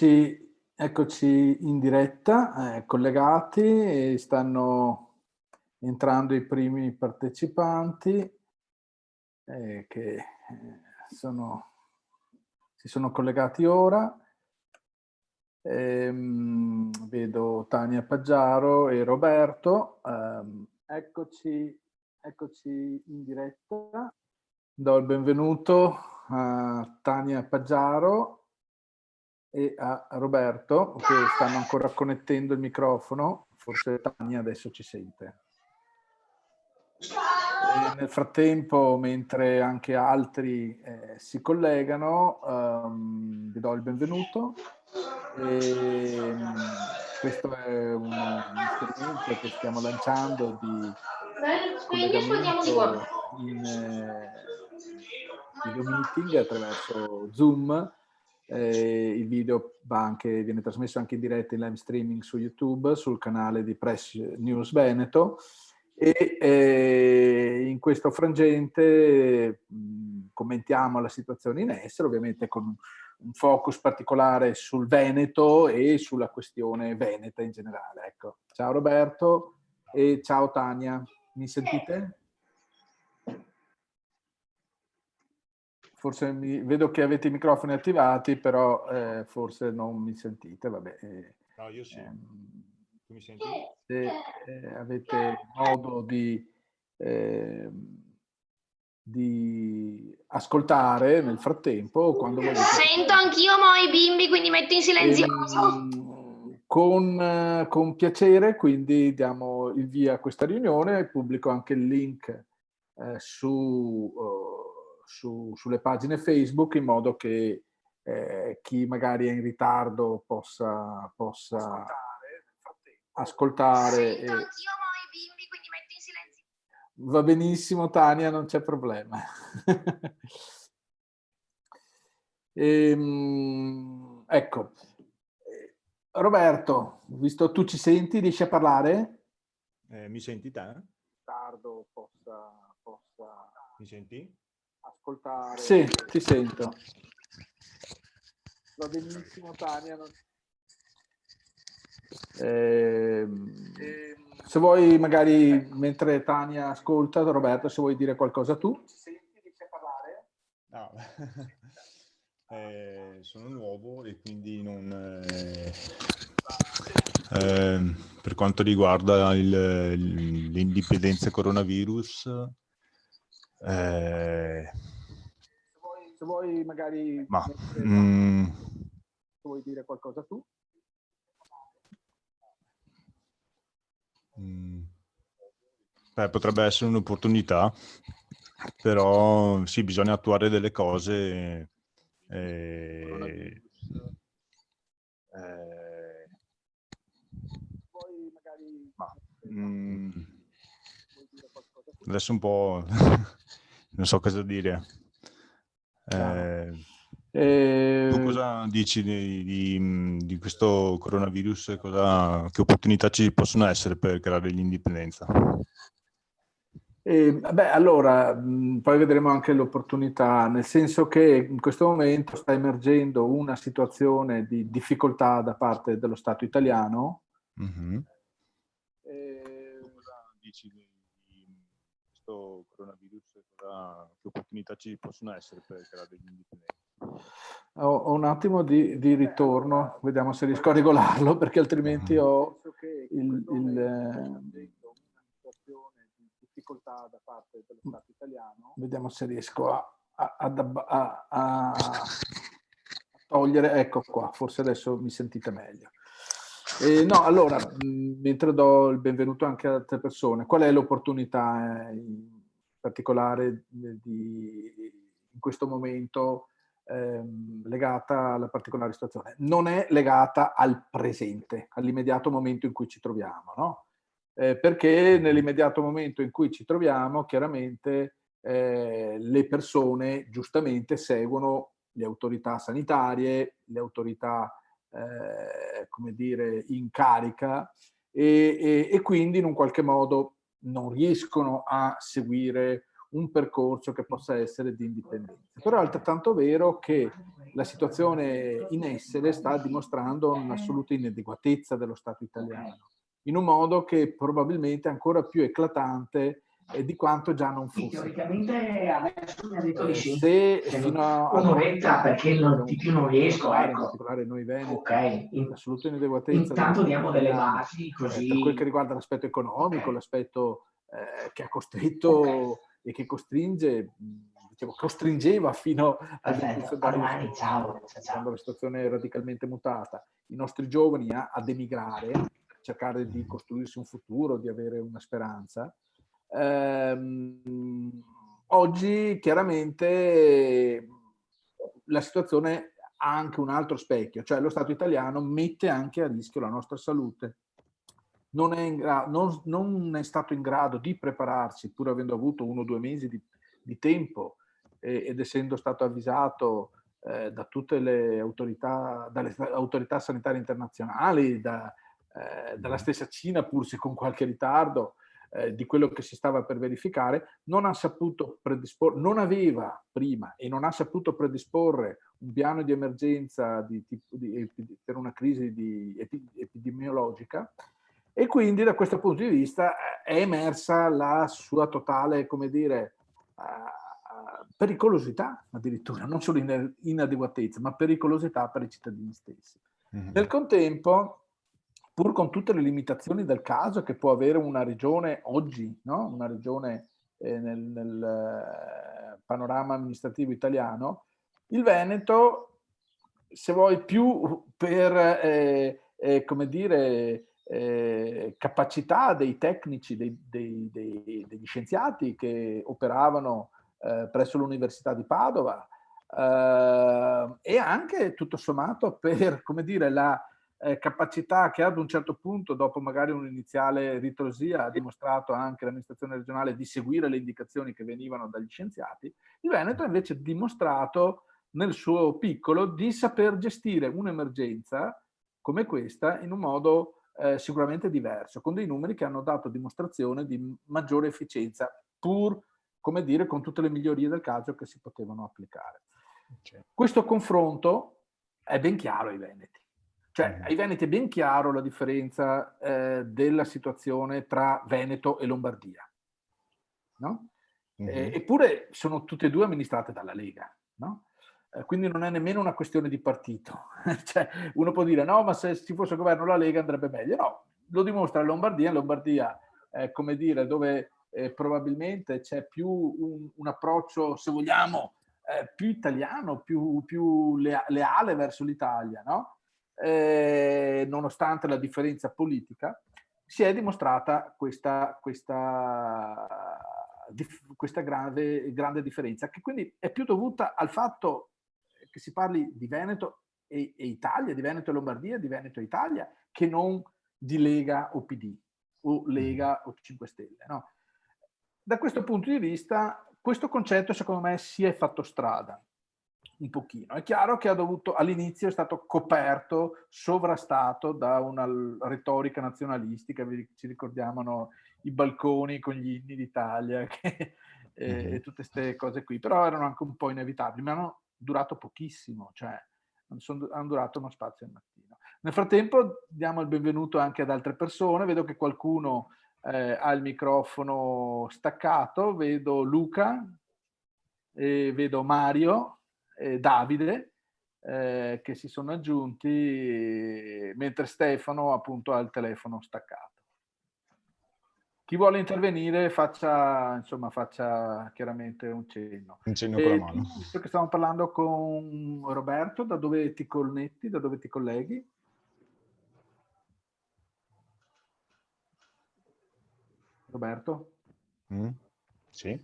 Eccoci in diretta, collegati, e stanno entrando i primi partecipanti che si sono collegati ora. Vedo Tania Paggiaro e Roberto. Eccoci in diretta. Do il benvenuto a Tania Paggiaro e a Roberto, che stanno ancora connettendo il microfono. Forse Tania adesso ci sente. E nel frattempo, mentre anche altri si collegano, vi do il benvenuto. Questo è uno strumento che stiamo lanciando di collegamento in video meeting attraverso Zoom. Il video viene trasmesso anche in diretta in live streaming su YouTube, sul canale di Press News Veneto, e in questo frangente commentiamo la situazione in essere, ovviamente con un focus particolare sul Veneto e sulla questione veneta in generale. Ecco. Ciao Roberto e ciao Tania, mi sentite? Forse vedo che avete i microfoni attivati, però forse non mi sentite. Vabbè. No, io sì. Tu mi senti? Se avete modo di ascoltare nel frattempo, quando volete. Sento anch'io i bimbi, quindi metto in silenzioso. Con piacere, quindi diamo il via a questa riunione. Pubblico anche il link sulle pagine Facebook, in modo che chi magari è in ritardo possa ascoltare. Sento anch'io i bimbi, quindi metto in silenzio. Va benissimo Tania, non c'è problema. Ecco, Roberto, visto tu ci senti, riesci a parlare? Mi senti te? Tardo possa Mi senti? ascoltare. Sì, ti sento. Va benissimo Tania. Se vuoi, magari mentre Tania ascolta, Roberto, se vuoi dire qualcosa tu. Ci senti, riesci a parlare? No. Sono nuovo e quindi non... per quanto riguarda l'indipendenza coronavirus, se vuoi magari vuoi dire qualcosa tu? Potrebbe essere un'opportunità, però sì, bisogna attuare delle cose. Adesso un po' non so cosa dire. Tu cosa dici di questo coronavirus? Che opportunità ci possono essere per creare l'indipendenza? Allora, poi vedremo anche l'opportunità, nel senso che in questo momento sta emergendo una situazione di difficoltà da parte dello Stato italiano. Mm-hmm. Cosa dici di questo coronavirus? Che opportunità ci possono essere per creare l'indipendenza? Ho un attimo di ritorno, vediamo se riesco a regolarlo, perché altrimenti ho difficoltà da parte dello Stato italiano. Vediamo se riesco a togliere. Ecco qua, forse adesso mi sentite meglio. No, allora, mentre do il benvenuto anche ad altre persone, qual è l'opportunità in particolare in questo momento legata alla particolare situazione? Non è legata al presente, all'immediato momento in cui ci troviamo, no? Perché nell'immediato momento in cui ci troviamo, chiaramente le persone giustamente seguono le autorità sanitarie, le autorità come dire, in carica, e quindi in un qualche modo non riescono a seguire un percorso che possa essere di indipendenza. Però è altrettanto vero che la situazione in essere sta dimostrando un'assoluta inadeguatezza dello Stato italiano, in un modo che probabilmente è ancora più eclatante di quanto già non fosse. Teoricamente adesso mi ha detto di sì. Se fino a un'oretta perché di più non riesco, in ecco. particolare noi veneti, Ok, l'assoluta inadeguatezza intanto diamo delle basi così. per quel che riguarda l'aspetto economico, l'aspetto che ha costretto e che costringe, diciamo, costringeva fino al 21 quando la situazione è radicalmente mutata, i nostri giovani ad emigrare, cercare di costruirsi un futuro, di avere una speranza. Oggi chiaramente la situazione ha anche un altro specchio, cioè lo Stato italiano mette anche a rischio la nostra salute. Non è stato in grado di prepararsi, pur avendo avuto 1 o 2 mesi di tempo ed essendo stato avvisato da tutte le autorità, dalle autorità sanitarie internazionali, dalla stessa Cina, pur se con qualche ritardo, di quello che si stava per verificare, non ha saputo predisporre, non aveva prima e non ha saputo predisporre un piano di emergenza per una crisi epidemiologica, e quindi da questo punto di vista è emersa la sua totale, come dire, pericolosità addirittura, non solo inadeguatezza, ma pericolosità per i cittadini stessi. Nel contempo, pur con tutte le limitazioni del caso che può avere una regione oggi, no? Una regione nel panorama amministrativo italiano, il Veneto, se vuoi, più per, come dire, capacità dei tecnici, degli scienziati che operavano presso l'Università di Padova, e anche tutto sommato per, come dire, la capacità che ad un certo punto, dopo magari un'iniziale ritrosia, ha dimostrato anche l'amministrazione regionale di seguire le indicazioni che venivano dagli scienziati, il Veneto ha invece dimostrato nel suo piccolo di saper gestire un'emergenza come questa in un modo sicuramente diverso, con dei numeri che hanno dato dimostrazione di maggiore efficienza, pur, come dire, con tutte le migliorie del caso che si potevano applicare. Questo confronto è ben chiaro ai veneti. Cioè, ai veneti è ben chiaro la differenza della situazione tra Veneto e Lombardia, no? Eppure sono tutte e due amministrate dalla Lega, no? Quindi non è nemmeno una questione di partito. Cioè, uno può dire no, ma se ci fosse governo la Lega andrebbe meglio. No, lo dimostra la Lombardia. In Lombardia, come dire, dove probabilmente c'è più un approccio, se vogliamo, più italiano, più leale verso l'Italia, no? Nonostante la differenza politica, si è dimostrata questa grande differenza, che quindi è più dovuta al fatto che si parli di Veneto e Italia, di Veneto e Lombardia, di Veneto e Italia, che non di Lega o PD o Lega o 5 Stelle. No? Da questo punto di vista, questo concetto secondo me si è fatto strada un pochino. È chiaro che all'inizio è stato coperto, sovrastato da una retorica nazionalistica, ci ricordiamo i balconi con gli inni d'Italia e tutte queste cose qui, però erano anche un po' inevitabili, ma hanno durato pochissimo, cioè hanno durato uno spazio al mattino. Nel frattempo diamo il benvenuto anche ad altre persone, vedo che qualcuno ha il microfono staccato, vedo Luca, vedo Mario, Davide, che si sono aggiunti, mentre Stefano appunto ha il telefono staccato. Chi vuole intervenire faccia chiaramente un cenno. Un cenno con la mano. Visto che stiamo parlando con Roberto, da dove ti connetti, da dove ti colleghi? Roberto? Sì.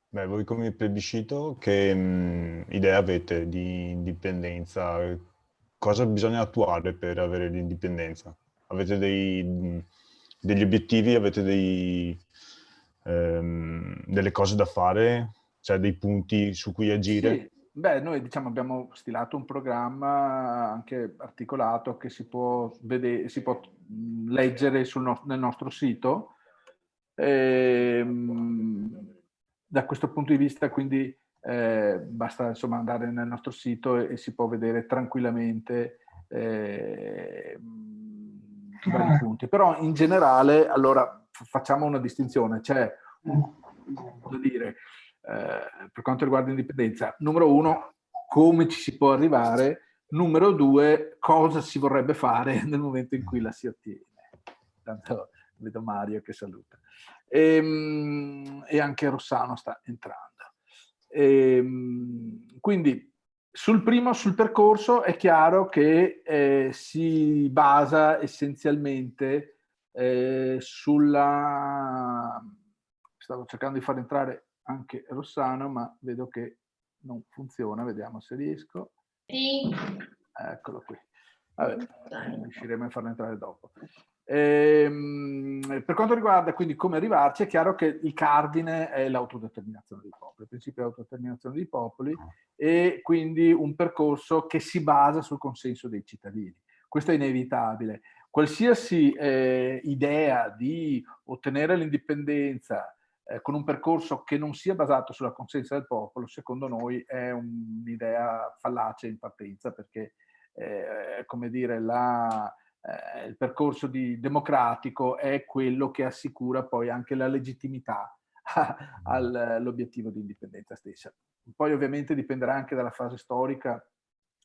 Beh, voi come plebiscito che idea avete di indipendenza? Cosa bisogna attuare per avere l'indipendenza? Avete degli obiettivi? Avete delle cose da fare? Cioè dei punti su cui agire? Sì. Beh, noi diciamo abbiamo stilato un programma anche articolato che si può vedere, si può leggere nel nostro sito. Da questo punto di vista, quindi, basta insomma andare nel nostro sito e si può vedere tranquillamente i vari punti. Però in generale, allora facciamo una distinzione, c'è da dire. Per quanto riguarda l'indipendenza, numero 1, come ci si può arrivare, numero 2, cosa si vorrebbe fare nel momento in cui la si ottiene. Tanto vedo Mario che saluta. E anche Rossano sta entrando. Quindi sul percorso è chiaro che si basa essenzialmente sulla... Stavo cercando di far entrare anche Rossano, ma vedo che non funziona. Vediamo se riesco. Sì. Eccolo qui. Vabbè, riusciremo a farlo entrare dopo. Per quanto riguarda quindi come arrivarci, è chiaro che il cardine è l'autodeterminazione dei popoli, il principio dell'autodeterminazione dei popoli, e quindi un percorso che si basa sul consenso dei cittadini. Questo è inevitabile. Qualsiasi idea di ottenere l'indipendenza con un percorso che non sia basato sulla consenso del popolo, secondo noi è un'idea fallace in partenza, perché come dire, il percorso democratico è quello che assicura poi anche la legittimità all'obiettivo di indipendenza stessa. Poi ovviamente dipenderà anche dalla fase storica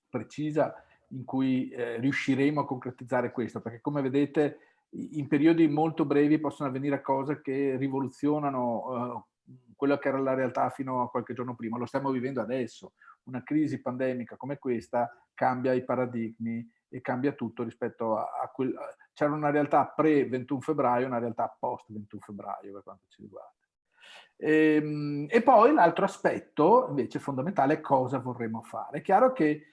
precisa in cui riusciremo a concretizzare questo, perché come vedete in periodi molto brevi possono avvenire cose che rivoluzionano quella che era la realtà fino a qualche giorno prima. Lo stiamo vivendo adesso. Una crisi pandemica come questa cambia i paradigmi e cambia tutto rispetto a c'era una realtà pre-21 febbraio e una realtà post-21 febbraio per quanto ci riguarda. E poi l'altro aspetto invece fondamentale è cosa vorremmo fare. È chiaro che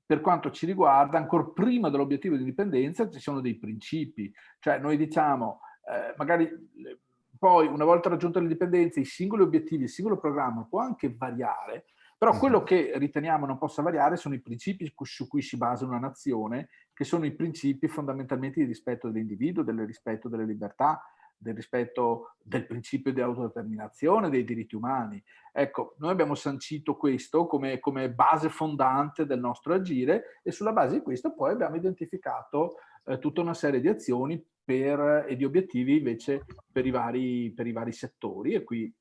per quanto ci riguarda, ancora prima dell'obiettivo di indipendenza ci sono dei principi, cioè noi diciamo magari poi una volta raggiunta l'indipendenza i singoli obiettivi, il singolo programma può anche variare, però quello che riteniamo non possa variare sono i principi su cui si basa una nazione, che sono i principi fondamentalmente di rispetto dell'individuo, del rispetto delle libertà, del rispetto del principio di autodeterminazione, dei diritti umani. Ecco, noi abbiamo sancito questo come base fondante del nostro agire, e sulla base di questo poi abbiamo identificato tutta una serie di azioni e di obiettivi invece per i vari settori, e qui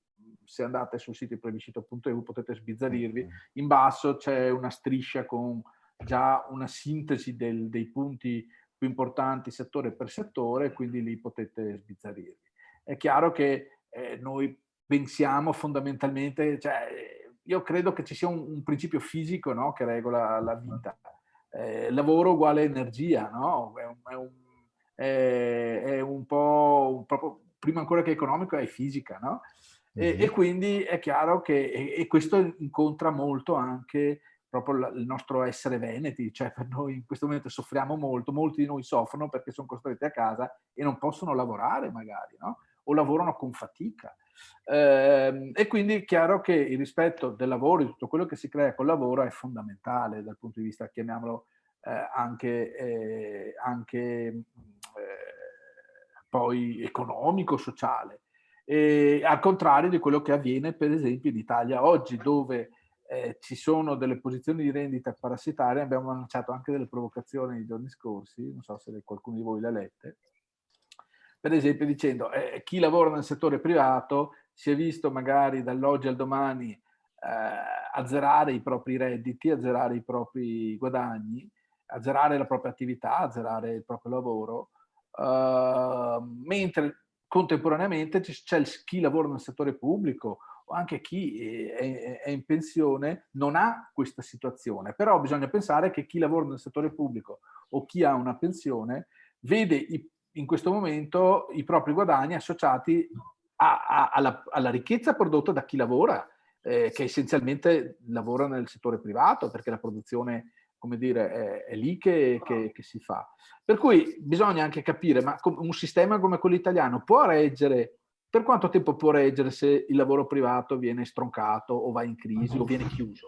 se andate sul sito plebiscito.eu potete sbizzarrirvi. In basso c'è una striscia con già una sintesi dei punti più importanti settore per settore, quindi lì potete sbizzarrirvi. È chiaro che noi pensiamo fondamentalmente, cioè, io credo che ci sia un principio fisico, no, che regola la vita. Lavoro uguale energia, no? È un po' proprio, prima ancora che economico, è fisica, no? E quindi è chiaro che questo incontra molto anche proprio il nostro essere veneti, cioè per noi in questo momento soffriamo molto, molti di noi soffrono perché sono costretti a casa e non possono lavorare magari, no? O lavorano con fatica. E quindi è chiaro che il rispetto del lavoro, di tutto quello che si crea col lavoro, è fondamentale dal punto di vista, chiamiamolo anche poi economico, sociale. E, al contrario di quello che avviene per esempio in Italia oggi, dove ci sono delle posizioni di rendita parassitarie. Abbiamo lanciato anche delle provocazioni nei giorni scorsi, non so se qualcuno di voi le ha lette, per esempio dicendo chi lavora nel settore privato si è visto magari dall'oggi al domani azzerare i propri redditi, azzerare i propri guadagni, azzerare la propria attività, azzerare il proprio lavoro, mentre contemporaneamente c'è chi lavora nel settore pubblico o anche chi è in pensione non ha questa situazione. Però bisogna pensare che chi lavora nel settore pubblico o chi ha una pensione vede in questo momento i propri guadagni associati alla ricchezza prodotta da chi lavora, che essenzialmente lavora nel settore privato, perché la produzione, come dire, è lì che si fa. Per cui bisogna anche capire, ma un sistema come quello italiano può reggere? Per quanto tempo può reggere se il lavoro privato viene stroncato o va in crisi o viene chiuso?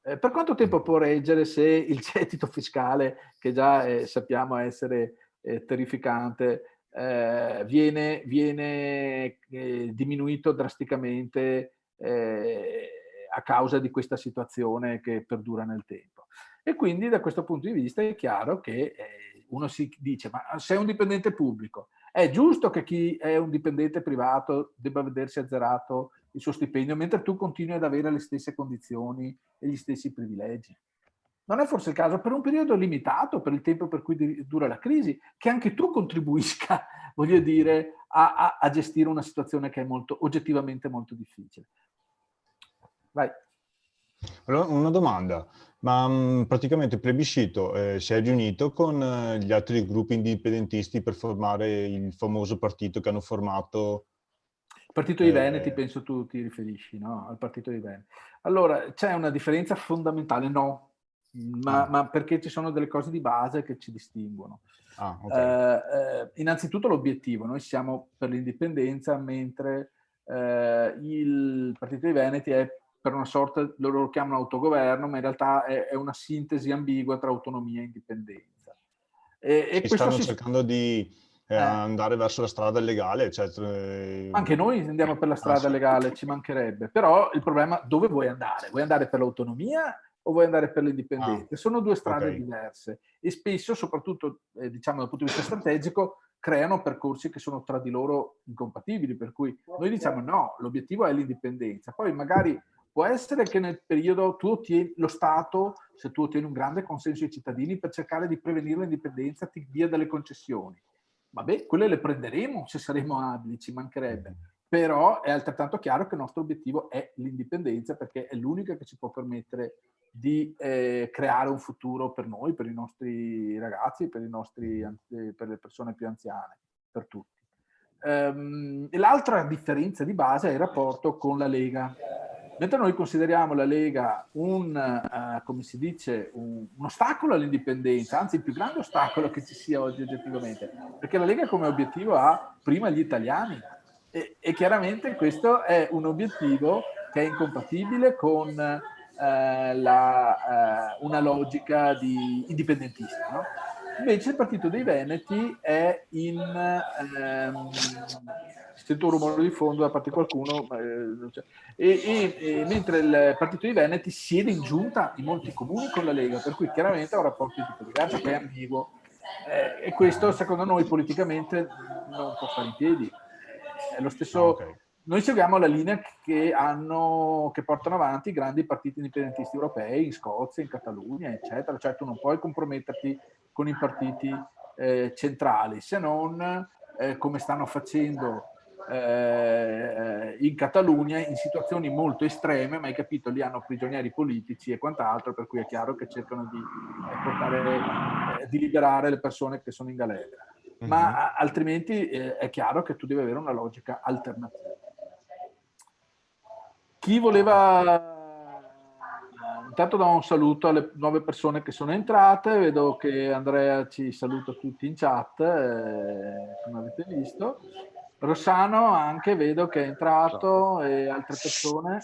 Per quanto tempo può reggere se il gettito fiscale, che già sappiamo essere terrificante, viene diminuito drasticamente a causa di questa situazione che perdura nel tempo? E quindi da questo punto di vista è chiaro che uno si dice, ma sei un dipendente pubblico, è giusto che chi è un dipendente privato debba vedersi azzerato il suo stipendio, mentre tu continui ad avere le stesse condizioni e gli stessi privilegi? Non è forse il caso, per un periodo limitato, per il tempo per cui dura la crisi, che anche tu contribuisca, voglio dire, a gestire una situazione che è oggettivamente molto difficile? Vai. Allora, una domanda, ma praticamente il plebiscito si è riunito con gli altri gruppi indipendentisti per formare il famoso partito che hanno formato? Il Partito dei Veneti, penso tu ti riferisci, no? Al Partito dei Veneti. Allora, c'è una differenza fondamentale? No, ma perché ci sono delle cose di base che ci distinguono. Okay. Innanzitutto l'obiettivo, noi siamo per l'indipendenza, mentre il Partito dei Veneti è per una sorta, loro lo chiamano autogoverno, ma in realtà è una sintesi ambigua tra autonomia e indipendenza. E questo stanno cercando di andare verso la strada legale? Anche noi andiamo per la strada legale, ci mancherebbe. Però il problema, dove vuoi andare? Vuoi andare per l'autonomia o vuoi andare per l'indipendenza? Sono due strade diverse e spesso, soprattutto diciamo dal punto di vista strategico, creano percorsi che sono tra di loro incompatibili, per cui noi diciamo no, l'obiettivo è l'indipendenza. Poi magari può essere che nel periodo tu ottieni, lo Stato, se tu ottieni un grande consenso ai cittadini per cercare di prevenire l'indipendenza, ti dia delle concessioni. Vabbè, quelle le prenderemo se saremo abili, ci mancherebbe. Però è altrettanto chiaro che il nostro obiettivo è l'indipendenza, perché è l'unica che ci può permettere di creare un futuro per noi, per i nostri ragazzi, per le persone più anziane, per tutti. E l'altra differenza di base è il rapporto con la Lega. Mentre noi consideriamo la Lega come si dice, un ostacolo all'indipendenza, anzi il più grande ostacolo che ci sia oggi oggettivamente, perché la Lega come obiettivo ha prima gli italiani e chiaramente questo è un obiettivo che è incompatibile con una logica di indipendentista, no? Invece il Partito dei Veneti è sento un rumore di fondo da parte di qualcuno, mentre il Partito dei Veneti siede in giunta in molti comuni con la Lega, per cui chiaramente ha un rapporto di tipo diverso, che è ambiguo. E questo secondo noi politicamente non può stare in piedi. È lo stesso. Noi seguiamo la linea che portano avanti i grandi partiti indipendentisti europei in Scozia, in Catalogna, eccetera. Cioè tu non puoi comprometterti con i partiti centrali, se non come stanno facendo in Catalogna in situazioni molto estreme, ma hai capito, lì hanno prigionieri politici e quant'altro, per cui è chiaro che cercano di liberare le persone che sono in galera. Ma altrimenti è chiaro che tu devi avere una logica alternativa. Chi voleva... Intanto do un saluto alle nuove persone che sono entrate, vedo che Andrea ci saluta tutti in chat, come avete visto. Rossano anche vedo che è entrato e altre persone.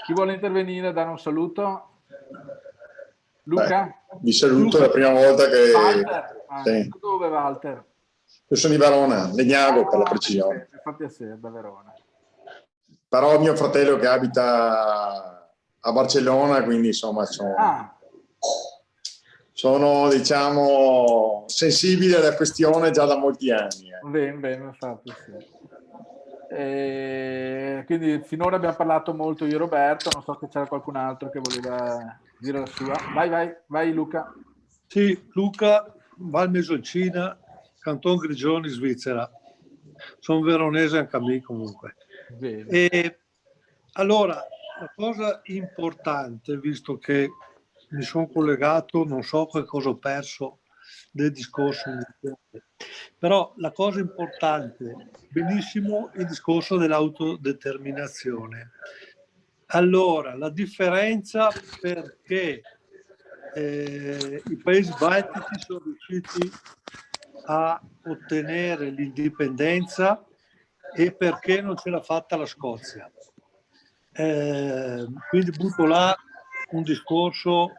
Chi vuole intervenire a dare un saluto? Luca? Vi saluto, Luca. È la prima volta che... Walter? Sì. Dove Walter? Io sono di Verona, Legnago per la precisione. Infatti a sé, da Verona. Però mio fratello che abita a Barcellona, quindi insomma sono diciamo sensibile alla questione già da molti anni. Bene, infatti sì. Quindi finora abbiamo parlato molto io e Roberto, non so se c'era qualcun altro che voleva dire la sua. Vai Luca. Sì, Luca, Val Mesolcina, Canton Grigioni, Svizzera. Sono veronese anche a me comunque. E allora, la cosa importante, visto che mi sono collegato, non so che cosa ho perso del discorso, però la cosa importante, benissimo il discorso dell'autodeterminazione. Allora, la differenza perché i paesi baltici sono riusciti a ottenere l'indipendenza e perché non ce l'ha fatta la Scozia. Quindi butto là un discorso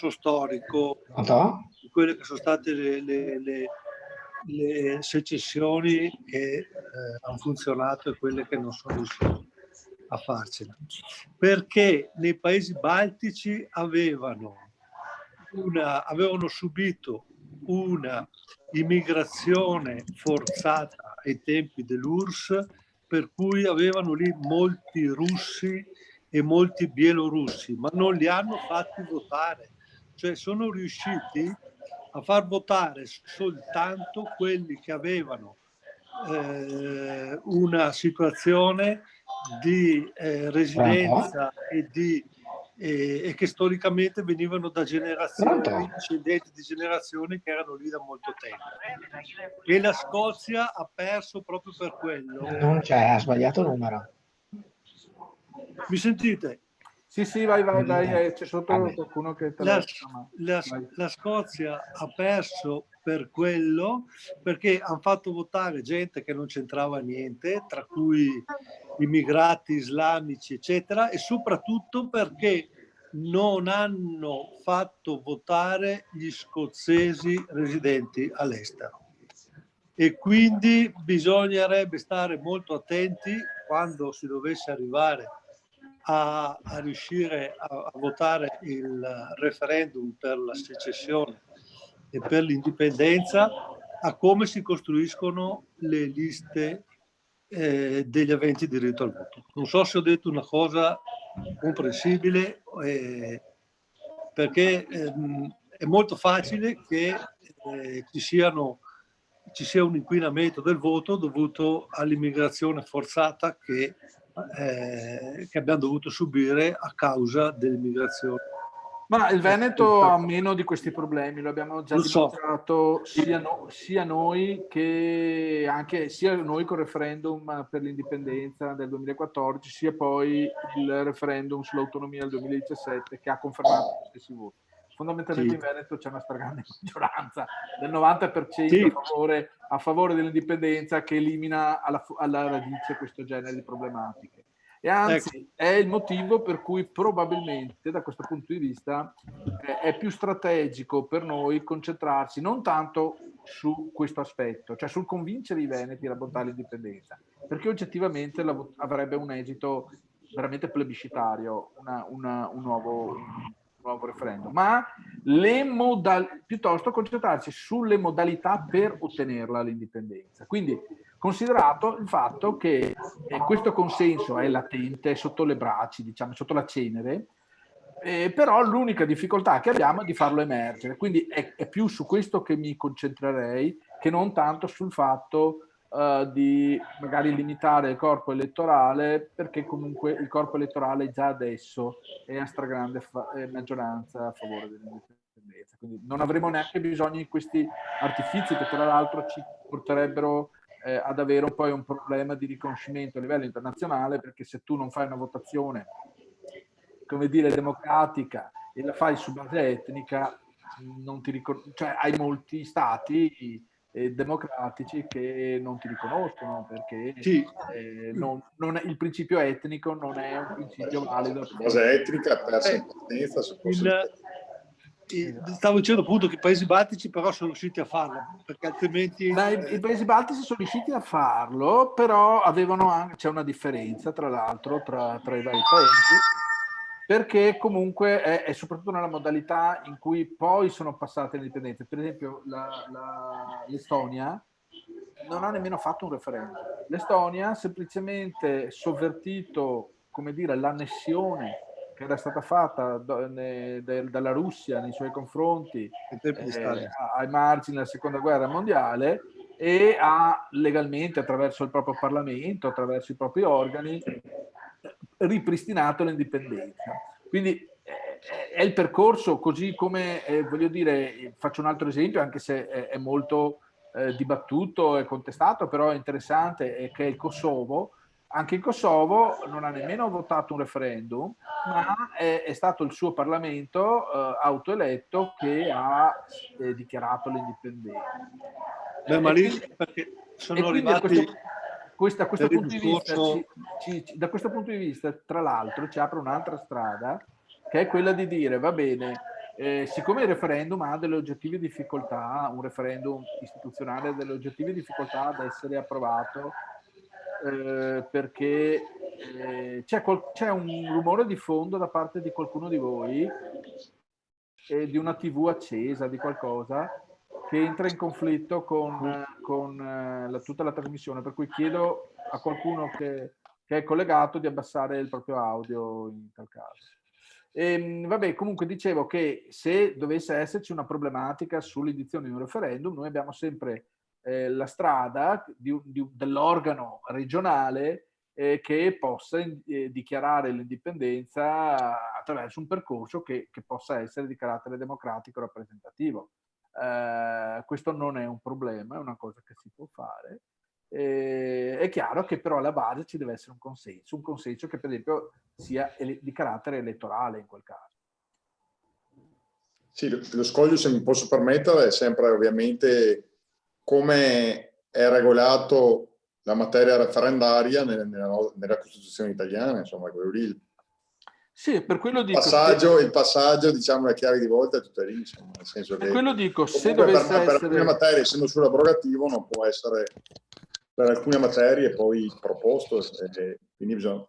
storico di quelle che sono state le secessioni che hanno funzionato e quelle che non sono riuscite a farcela. Perché nei paesi baltici avevano subito una immigrazione forzata ai tempi dell'URSS, per cui avevano lì molti russi e molti bielorussi, ma non li hanno fatti votare, cioè sono riusciti a far votare soltanto quelli che avevano una situazione di residenza e che storicamente venivano da generazioni, discendenti di generazioni che erano lì da molto tempo. E la Scozia ha perso proprio per quello. Non c'è, ha sbagliato numero. Mi sentite? Sì, vai, c'è sotto qualcuno che la Scozia ha perso per quello, perché hanno fatto votare gente che non c'entrava niente, tra cui immigrati islamici, eccetera, e soprattutto perché non hanno fatto votare gli scozzesi residenti all'estero. E quindi bisognerebbe stare molto attenti quando si dovesse arrivare a riuscire a votare il referendum per la secessione e per l'indipendenza, a come si costruiscono le liste degli aventi diritto al voto. Non so se ho detto una cosa comprensibile, perché è molto facile che ci sia un inquinamento del voto dovuto all'immigrazione forzata che abbiamo dovuto subire a causa dell'immigrazione. Ma il Veneto ha meno di questi problemi, lo abbiamo già dimostrato sia noi col referendum per l'indipendenza del 2014, sia poi il referendum sull'autonomia del 2017 che ha confermato gli stessi voti. Fondamentalmente in Veneto c'è una stragrande maggioranza del 90% a favore dell'indipendenza, che elimina alla radice questo genere di problematiche. E anzi è il motivo per cui probabilmente da questo punto di vista è più strategico per noi concentrarsi non tanto su questo aspetto, cioè sul convincere i veneti a votare l'indipendenza, perché oggettivamente avrebbe un esito veramente plebiscitario, un nuovo referendum, ma piuttosto concentrarsi sulle modalità per ottenerla l'indipendenza. Quindi, considerato il fatto che questo consenso è latente, è sotto le braccia, diciamo, sotto la cenere, però l'unica difficoltà che abbiamo è di farlo emergere. Quindi è più su questo che mi concentrerei, che non tanto sul fatto di magari limitare il corpo elettorale, perché comunque il corpo elettorale già adesso è a stragrande maggioranza a favore dell'indipendenza. Quindi non avremo neanche bisogno di questi artifici che tra l'altro ci porterebbero ad avere poi un problema di riconoscimento a livello internazionale, perché se tu non fai una votazione, come dire, democratica e la fai su base etnica, non ti cioè hai molti stati democratici che non ti riconoscono, perché il principio etnico non è un principio valido. Su base etnica persa in potenza, stavo dicendo appunto che i paesi baltici però sono riusciti a farlo, perché altrimenti i paesi baltici sono riusciti a farlo, però c'è una differenza tra l'altro tra i vari paesi, perché comunque è soprattutto nella modalità in cui poi sono passate le indipendenze. Per esempio l'Estonia non ha nemmeno fatto un referendum. L'Estonia ha semplicemente sovvertito, come dire, l'annessione che era stata fatta dalla Russia nei suoi confronti ai margini della seconda guerra mondiale, e ha legalmente, attraverso il proprio Parlamento, attraverso i propri organi, ripristinato l'indipendenza. Quindi è il percorso, così come voglio dire, faccio un altro esempio, anche se è molto dibattuto e contestato, però è interessante, che è il Kosovo. Anche il Kosovo non ha nemmeno votato un referendum, ma è stato il suo Parlamento autoeletto che ha dichiarato l'indipendenza. ma lì perché sono arrivati da questo punto di vista, discorso... da questo punto di vista, tra l'altro, ci apre un'altra strada, che è quella di dire, va bene, siccome il referendum ha delle oggettive difficoltà, un referendum istituzionale ha delle oggettive difficoltà ad essere approvato, perché c'è un rumore di fondo da parte di qualcuno di voi, di una TV accesa, di qualcosa, che entra in conflitto con tutta la trasmissione, per cui chiedo a qualcuno che è collegato di abbassare il proprio audio in tal caso. Vabbè, comunque dicevo che se dovesse esserci una problematica sull'edizione di un referendum, noi abbiamo sempre la strada dell'organo regionale che possa dichiarare l'indipendenza attraverso un percorso che possa essere di carattere democratico rappresentativo. Questo non è un problema, è una cosa che si può fare. È chiaro che però alla base ci deve essere un consenso che per esempio sia di carattere elettorale in quel caso. Sì, lo scoglio, se mi posso permettere, è sempre ovviamente come è regolato la materia referendaria nella Costituzione italiana, insomma, quello lì. Sì, per quello dico... Il passaggio, diciamo, la chiave di volta è tutta lì, insomma, nel senso che... quello dico, se dovesse per alcune materie, essendo sull'abrogativo, non può essere per alcune materie poi proposto, quindi bisogna...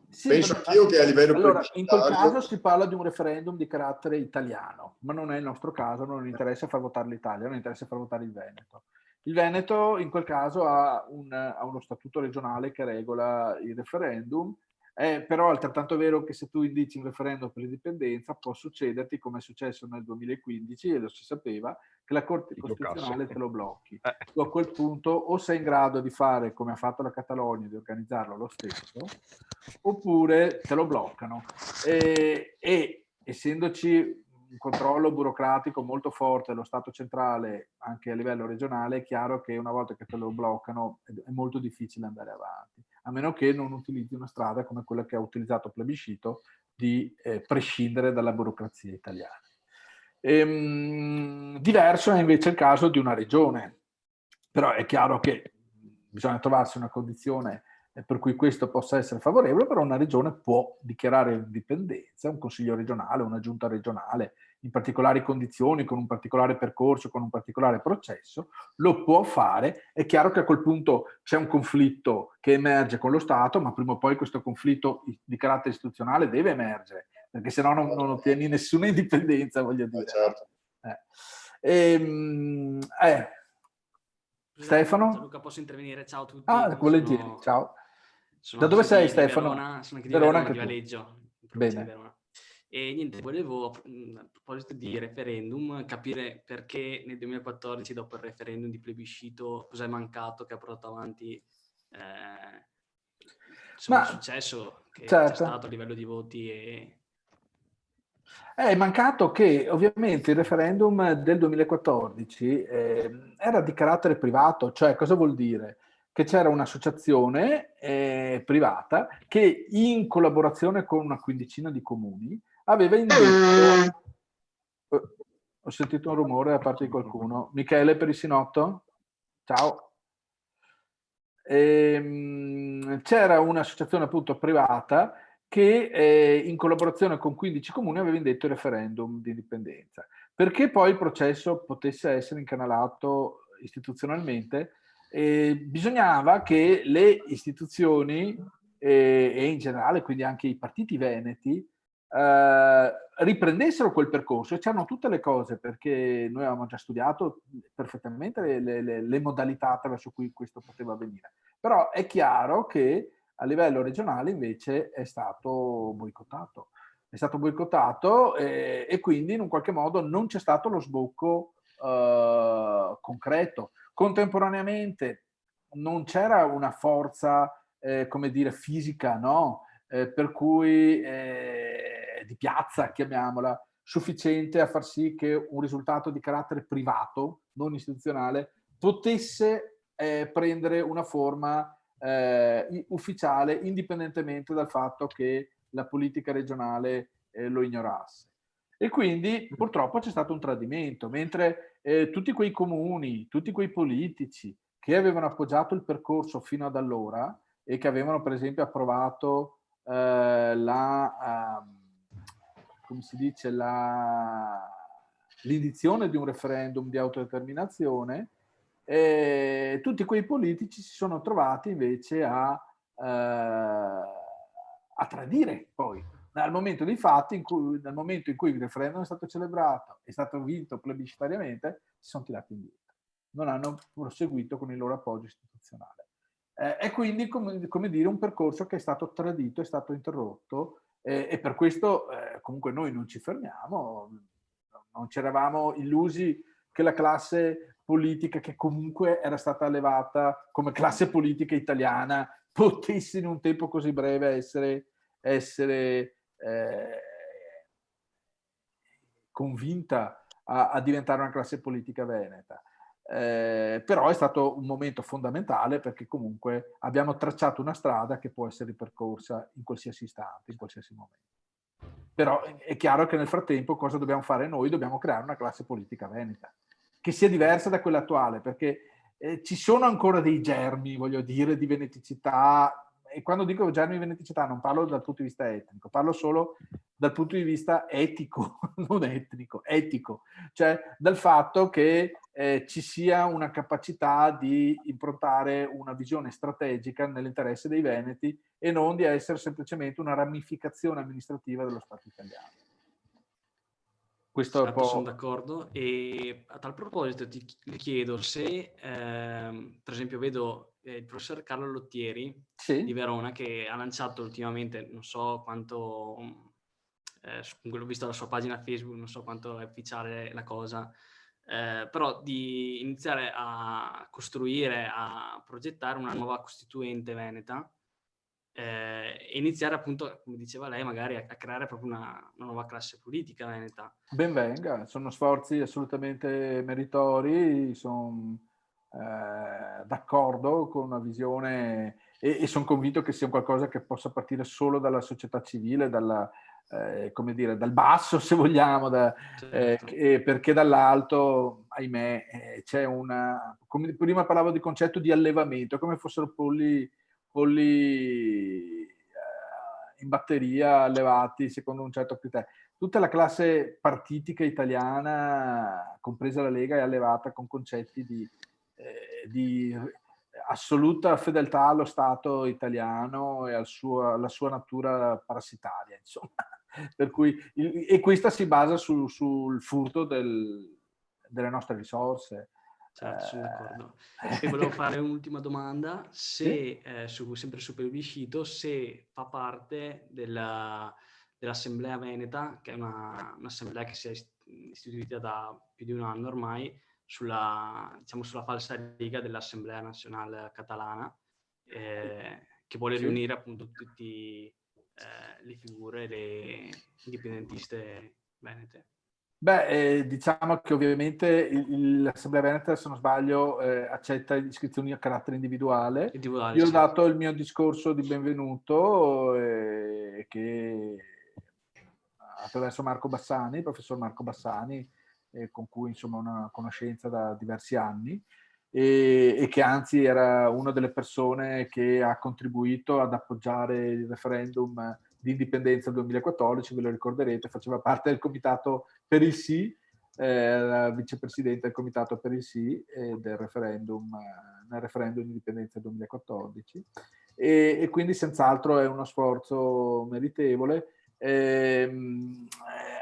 Sì, penso anch'io che a livello in quel caso si parla di un referendum di carattere italiano, ma non è il nostro caso, non interessa far votare l'Italia, non interessa far votare il Veneto. Il Veneto in quel caso ha uno statuto regionale che regola il referendum, però è altrettanto vero che se tu indici un referendum per l'indipendenza può succederti, come è successo nel 2015, e lo si sapeva, che la Corte Costituzionale te lo blocchi. Tu a quel punto o sei in grado di fare come ha fatto la Catalogna, di organizzarlo lo stesso, oppure te lo bloccano. E essendoci un controllo burocratico molto forte dello Stato centrale anche a livello regionale, è chiaro che una volta che te lo bloccano è molto difficile andare avanti, a meno che non utilizzi una strada come quella che ha utilizzato Plebiscito di prescindere dalla burocrazia italiana. Diverso è invece il caso di una regione, però è chiaro che bisogna trovarsi una condizione per cui questo possa essere favorevole, però una regione può dichiarare l'indipendenza, un consiglio regionale, una giunta regionale, in particolari condizioni, con un particolare percorso, con un particolare processo, lo può fare. È chiaro che a quel punto c'è un conflitto che emerge con lo Stato, ma prima o poi questo conflitto di carattere istituzionale deve emergere, perché sennò non ottieni nessuna indipendenza, voglio dire. Certo. Stefano? Luca, posso intervenire? Ciao a tutti. Volentieri, ciao. Da dove sei, Stefano? Sono anche di Verona, di Vialeggio. Bene. Di Verona. E niente, volevo, a proposito di referendum, capire perché nel 2014, dopo il referendum di plebiscito, cosa è mancato che ha portato avanti il successo che c'è stato a livello di voti e... È mancato che ovviamente il referendum del 2014 era di carattere privato, cioè cosa vuol dire? Che c'era un'associazione privata che in collaborazione con una quindicina di comuni aveva indetto... ho sentito un rumore da parte di qualcuno. Michele Perissinotto? Ciao. C'era un'associazione appunto privata che in collaborazione con 15 comuni aveva indetto il referendum di indipendenza. Perché poi il processo potesse essere incanalato istituzionalmente, bisognava che le istituzioni e in generale quindi anche i partiti veneti riprendessero quel percorso, e c'erano tutte le cose, perché noi avevamo già studiato perfettamente le modalità attraverso cui questo poteva avvenire. Però è chiaro che a livello regionale invece è stato boicottato. È stato boicottato e quindi in un qualche modo non c'è stato lo sbocco concreto. Contemporaneamente non c'era una forza, come dire, fisica, no? Per cui di piazza, chiamiamola, sufficiente a far sì che un risultato di carattere privato, non istituzionale, potesse prendere una forma ufficiale, indipendentemente dal fatto che la politica regionale lo ignorasse. E quindi purtroppo c'è stato un tradimento, mentre tutti quei comuni, tutti quei politici che avevano appoggiato il percorso fino ad allora e che avevano per esempio approvato come si dice, l'indizione di un referendum di autodeterminazione, tutti quei politici si sono trovati invece a tradire poi. Nel momento dei fatti, nel momento in cui il referendum è stato celebrato, è stato vinto plebiscitariamente, si sono tirati indietro. Non hanno proseguito con il loro appoggio istituzionale. E quindi, come dire, un percorso che è stato tradito, è stato interrotto, e per questo comunque noi non ci fermiamo, non ci eravamo illusi che la classe politica, che comunque era stata elevata come classe politica italiana, potesse in un tempo così breve essere convinta a diventare una classe politica veneta. Però è stato un momento fondamentale, perché comunque abbiamo tracciato una strada che può essere ripercorsa in qualsiasi istante, in qualsiasi momento. Però è chiaro che nel frattempo cosa dobbiamo fare noi? Dobbiamo creare una classe politica veneta che sia diversa da quella attuale, perché ci sono ancora dei germi, voglio dire, di veneticità. E quando dico germi di veneticità non parlo dal punto di vista etnico, parlo solo dal punto di vista etico, non etnico, etico, cioè dal fatto che ci sia una capacità di improntare una visione strategica nell'interesse dei veneti e non di essere semplicemente una ramificazione amministrativa dello Stato italiano. Questo certo, sono d'accordo. E a tal proposito ti chiedo se, per esempio, vedo il professor Carlo Lottieri di Verona, che ha lanciato ultimamente, non so quanto, l'ho visto la sua pagina Facebook, non so quanto è ufficiale la cosa, però di iniziare a costruire, a progettare una nuova costituente veneta, e iniziare appunto, come diceva lei, magari a creare proprio una nuova classe politica veneta. Ben venga, sono sforzi assolutamente meritori, sono d'accordo con una visione e sono convinto che sia un qualcosa che possa partire solo dalla società civile, come dire, dal basso, se vogliamo, certo. Perché dall'alto, ahimè, c'è come prima parlavo di concetto di allevamento, come fossero polli in batteria allevati secondo un certo criterio. Tutta la classe partitica italiana, compresa la Lega, è allevata con concetti di assoluta fedeltà allo Stato italiano e alla sua natura parassitaria, insomma. Per cui, e questa si basa sul furto delle nostre risorse. Certo, sono d'accordo. E volevo fare un'ultima domanda, se sempre su plebiscito, se fa parte dell'Assemblea Veneta, che è un'assemblea che si è istituita da più di un anno ormai, sulla falsariga dell'Assemblea Nazionale Catalana, che vuole riunire appunto tutte le figure, le indipendentiste venete. Beh, diciamo che ovviamente l'Assemblea Veneta, se non sbaglio, accetta iscrizioni a carattere individuale. Io ho dato il mio discorso di benvenuto che attraverso Marco Bassani, il professor Marco Bassani, con cui insomma ho una conoscenza da diversi anni, e che anzi era una delle persone che ha contribuito ad appoggiare il referendum di indipendenza del 2014, ve lo ricorderete, faceva parte del comitato per il sì, era vicepresidente del comitato per il sì nel referendum di indipendenza del 2014, e quindi senz'altro è uno sforzo meritevole.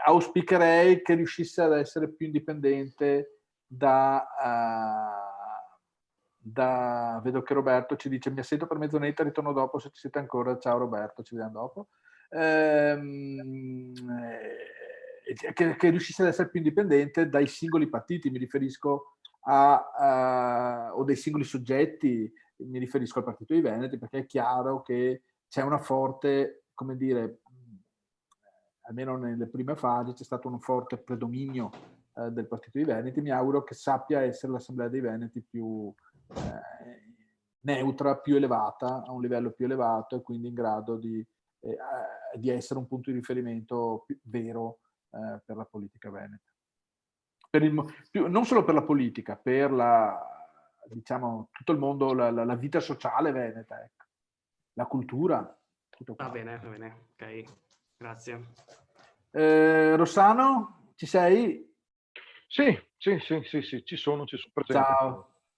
Auspicherei che riuscisse ad essere più indipendente vedo che Roberto ci dice: mi assento per mezz'oretta, ritorno dopo se ci siete ancora. Ciao Roberto, ci vediamo dopo. Che riuscisse ad essere più indipendente dai singoli partiti, mi riferisco o dei singoli soggetti, mi riferisco al Partito dei Veneti, perché è chiaro che c'è una forte, come dire, almeno nelle prime fasi c'è stato un forte predominio del Partito dei Veneti. Mi auguro che sappia essere l'Assemblea dei Veneti più neutra, più elevata, a un livello più elevato, e quindi in grado di essere un punto di riferimento vero per la politica veneta. Non solo per la politica, per la diciamo, tutto il mondo, la vita sociale veneta, ecco. La cultura. Tutto qua. Va bene, ok, grazie. Rossano, ci sei? Sì, ci sono presente.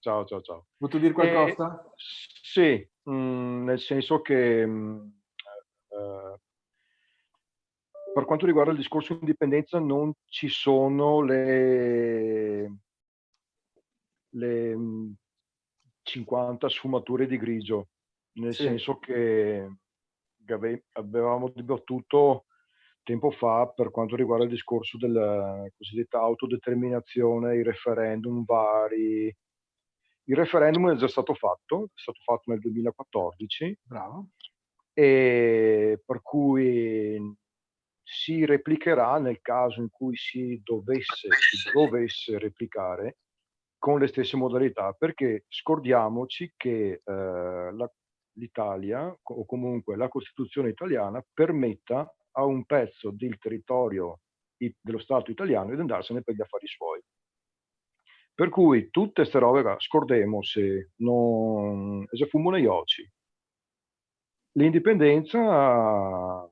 Ciao. Ciao. Vuoi dire qualcosa? Sì, nel senso che per quanto riguarda il discorso di indipendenza non ci sono le 50 sfumature di grigio, nel senso che avevamo dibattuto tempo fa per quanto riguarda il discorso della cosiddetta autodeterminazione, i referendum vari. Il referendum è già stato fatto nel 2014. Bravo. E per cui si replicherà nel caso in cui si dovesse replicare con le stesse modalità, perché scordiamoci che l'Italia, o comunque la Costituzione italiana, permetta a un pezzo del territorio dello Stato italiano di andarsene per gli affari suoi. Per cui tutte queste robe, scordemo se non fumo negli occhi. L'indipendenza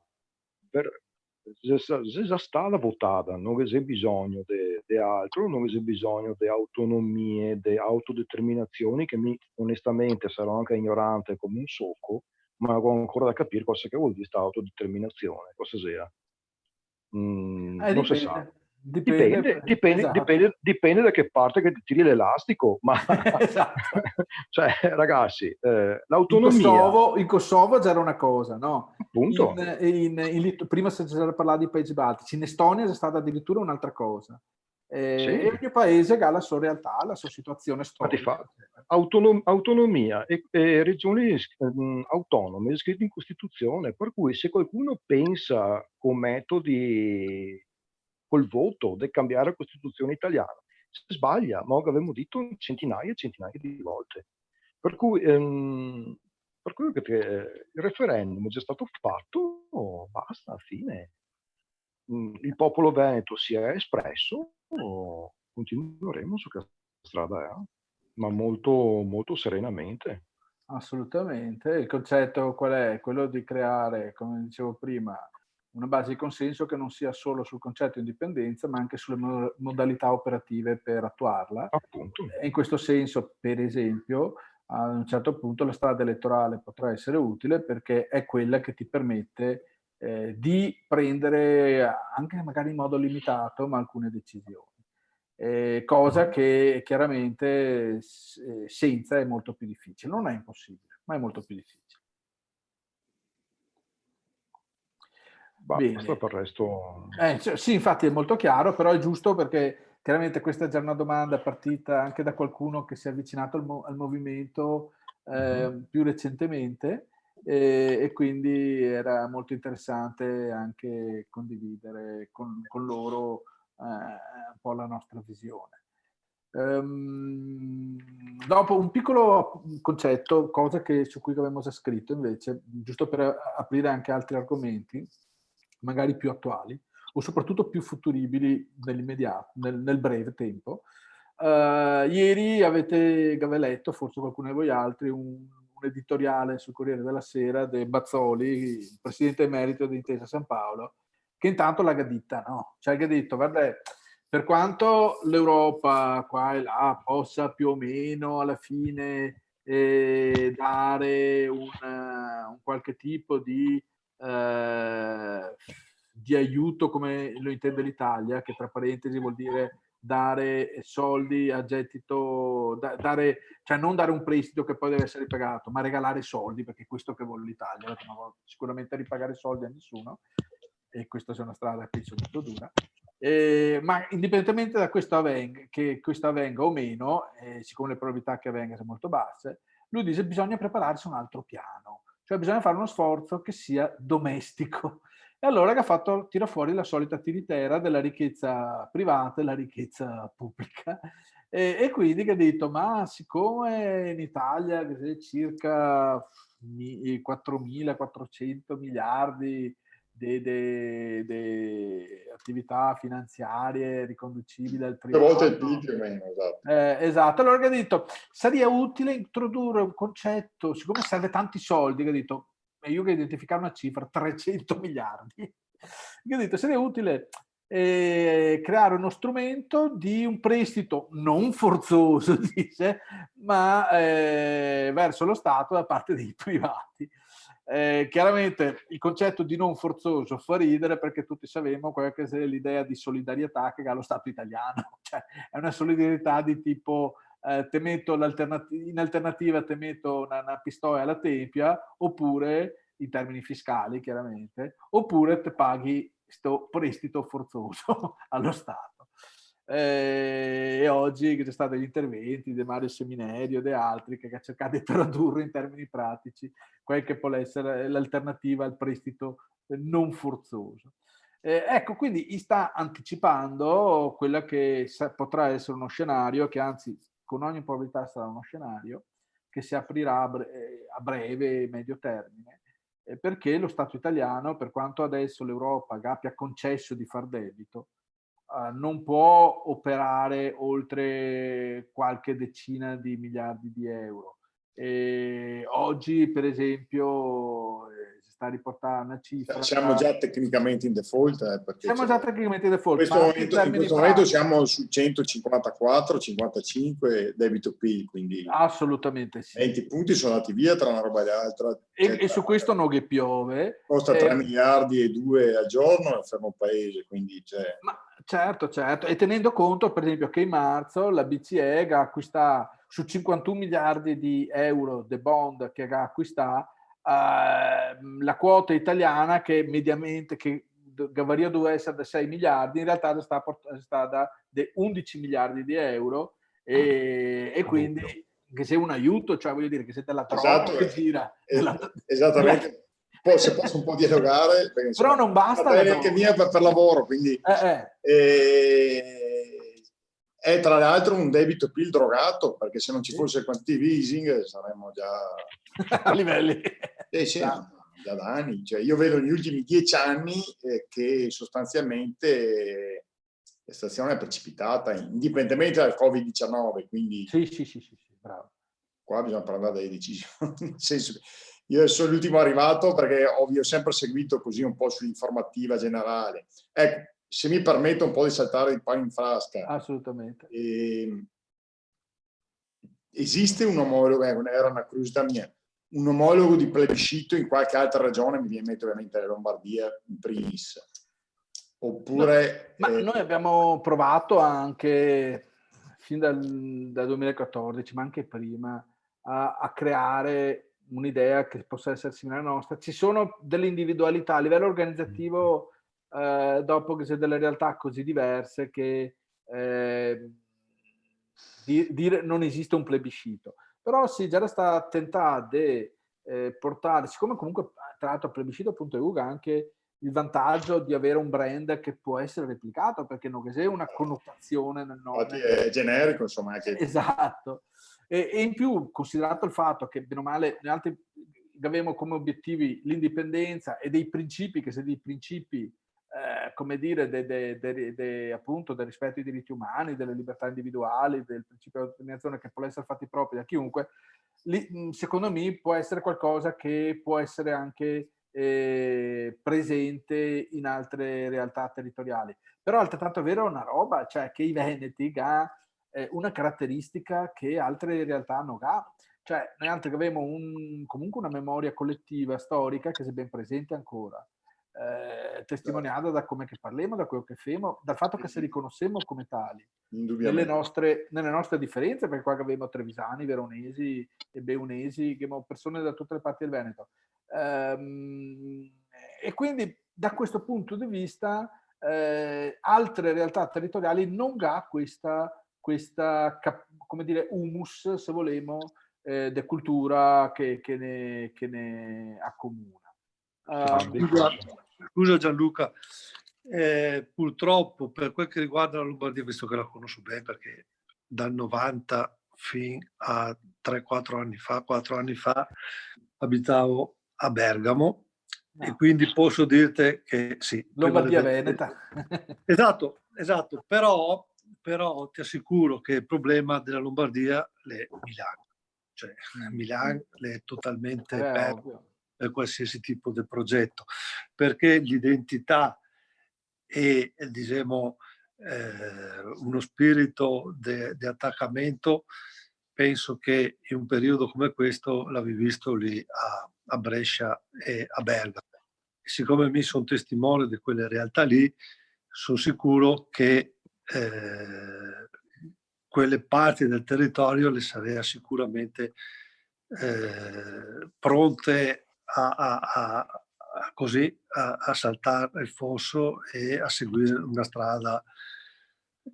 già stata votata, non c'è bisogno di altro, non c'è bisogno di autonomie, di autodeterminazioni, che onestamente sarò anche ignorante come un socco, ma ho ancora da capire cosa che vuol dire questa autodeterminazione, cosa sia. Non si sa. Dipende da che parte che ti tiri l'elastico, ma esatto. Cioè, ragazzi, l'autonomia. In Kosovo c'era una cosa, no? Appunto. Prima si parlava di Paesi Baltici, in Estonia c'è stata addirittura un'altra cosa. E ogni paese ha la sua realtà, la sua situazione storica. Autonomia e regioni autonome scritte in Costituzione, per cui se qualcuno pensa con metodi col voto di cambiare la Costituzione italiana, si sbaglia, ma abbiamo detto centinaia e centinaia di volte. Per cui il referendum è già stato fatto, basta, fine. Il popolo veneto si è espresso, continueremo su questa strada, ma molto, molto serenamente. Assolutamente. Il concetto qual è? Quello di creare, come dicevo prima, una base di consenso che non sia solo sul concetto di indipendenza, ma anche sulle modalità operative per attuarla. Appunto. E in questo senso, per esempio, a un certo punto la strada elettorale potrà essere utile perché è quella che ti permette di prendere, anche magari in modo limitato, ma alcune decisioni. Cosa che chiaramente senza è molto più difficile. Non è impossibile, ma è molto più difficile. Bene. Questo per il resto... sì, infatti è molto chiaro, però è giusto perché chiaramente questa è già una domanda partita anche da qualcuno che si è avvicinato al movimento più recentemente e quindi era molto interessante anche condividere con loro un po' la nostra visione. Dopo un piccolo concetto, cosa su cui avevamo già scritto invece, giusto per aprire anche altri argomenti, magari più attuali o soprattutto più futuribili nell'immediato, nel breve tempo. Ieri avete letto, forse qualcuno di voi altri, un editoriale sul Corriere della Sera di Bazzoli, il presidente emerito di Intesa San Paolo, che intanto l'ha gadita, no? Cioè che ha detto, guarda, per quanto l'Europa qua e là possa più o meno alla fine dare un qualche tipo di aiuto come lo intende l'Italia, che tra parentesi vuol dire dare soldi a gettito, cioè non dare un prestito che poi deve essere ripagato, ma regalare soldi, perché è questo che vuole l'Italia, non sicuramente ripagare soldi a nessuno, e questa è una strada penso molto dura. Ma indipendentemente da che questo avvenga o meno, siccome le probabilità che avvenga sono molto basse, lui dice che bisogna prepararsi a un altro piano, cioè bisogna fare uno sforzo che sia domestico. E allora che tira fuori la solita tiritera della ricchezza privata e la ricchezza pubblica. E quindi che ha detto, ma siccome in Italia c'è circa 4.400 miliardi attività finanziarie riconducibili al 3 volte il privato. PIL più o meno, esatto. Esatto, allora che ha detto, sarebbe utile introdurre un concetto, siccome serve tanti soldi, che ha detto, e io che identificare una cifra, 300 miliardi, che ha detto, sarebbe utile creare uno strumento di un prestito non forzoso, dice, ma verso lo Stato da parte dei privati. Chiaramente il concetto di non forzoso fa ridere, perché tutti sappiamo quella che è l'idea di solidarietà che ha lo Stato italiano, cioè è una solidarietà di tipo te metto in alternativa te metto una pistola alla tempia, oppure in termini fiscali chiaramente, oppure te paghi sto prestito forzoso allo Stato. E oggi che c'è stato gli interventi di Mario Seminario e di altri che ha cercato di tradurre in termini pratici quel che può essere l'alternativa al prestito non forzoso. Ecco, quindi sta anticipando quella che potrà essere uno scenario, che anzi con ogni probabilità sarà uno scenario che si aprirà a breve e medio termine, perché lo Stato italiano, per quanto adesso l'Europa abbia concesso di far debito, non può operare oltre qualche decina di miliardi di euro. Oggi, per esempio, si sta riportando una cifra. Siamo già tecnicamente in default. Perché siamo già tecnicamente in default. In questo momento siamo su 154, 55 debito PIL, quindi assolutamente sì. 20 punti sono andati via tra una roba e l'altra. E su questo non che piove. Costa 3 miliardi e 2 al giorno, è fermo paese, quindi c'è. Ma certo, e tenendo conto per esempio che in marzo la BCE acquista su 51 miliardi di euro di bond che acquista, la quota italiana che mediamente che varia doveva essere da 6 miliardi, in realtà sta da 11 miliardi di euro, e quindi che sia un aiuto, cioè voglio dire che siete la tromba che gira. Esattamente. Se posso un po' dialogare, perché però non basta anche mia per lavoro, quindi è tra l'altro un debito PIL drogato, perché se non ci fosse il quantitative easing saremmo già a livelli già da anni. Cioè, io vedo negli ultimi 10 anni che sostanzialmente la situazione è precipitata, indipendentemente dal Covid-19, quindi sì, bravo. Qua bisogna prendere delle decisioni, nel senso che io sono l'ultimo arrivato perché vi ho sempre seguito così un po' sull'informativa generale. Ecco, se mi permetto un po' di saltare il pane in frasca. Assolutamente. Esiste un omologo, era una curiosità mia, un omologo di plebiscito in qualche altra regione, mi viene in mente ovviamente la Lombardia in primis, oppure... No, ma noi abbiamo provato anche fin dal 2014, ma anche prima, a creare un'idea che possa essere simile alla nostra. Ci sono delle individualità a livello organizzativo, dopo che c'è delle realtà così diverse, che dire non esiste un plebiscito. Però sì, già sta tentata di portare, siccome comunque tra l'altro plebiscito.eu ha anche il vantaggio di avere un brand che può essere replicato, perché non c'è una connotazione nel nome. È generico, insomma. Anche... Esatto. E in più, considerato il fatto che, bene o male, noi altri avevamo come obiettivi l'indipendenza e dei principi, che se dei principi, come dire, appunto del rispetto dei diritti umani, delle libertà individuali, del principio di autodeterminazione che può essere fatti propri da chiunque, secondo me può essere qualcosa che può essere anche presente in altre realtà territoriali. Però altrettanto vero è una roba, cioè che i Veneti ha una caratteristica che altre realtà non ha. Cioè noi altri abbiamo comunque una memoria collettiva storica che è ben presente ancora, testimoniata da come che parliamo, da quello che femo, dal fatto che si riconoscemmo come tali nelle nostre differenze, perché qua abbiamo trevisani, veronesi e beunesi, abbiamo persone da tutte le parti del Veneto. E quindi da questo punto di vista altre realtà territoriali non ha questa come dire humus, se vogliamo, di cultura che ne accomuna. Scusa Gianluca, purtroppo per quel che riguarda la Lombardia, visto che la conosco bene perché dal 90 fino a 4 anni fa abitavo a Bergamo, E quindi posso dirti che sì. Lombardia Veneta. Esatto, però ti assicuro che il problema della Lombardia è Milano. Cioè, Milano è totalmente perso per qualsiasi tipo di progetto, perché l'identità e, diciamo, uno spirito di attaccamento, penso che in un periodo come questo l'avevi visto lì a Brescia e a Bergamo. E siccome mi sono testimone di quelle realtà lì, sono sicuro che quelle parti del territorio le sarei sicuramente pronte a saltare il fosso e a seguire una strada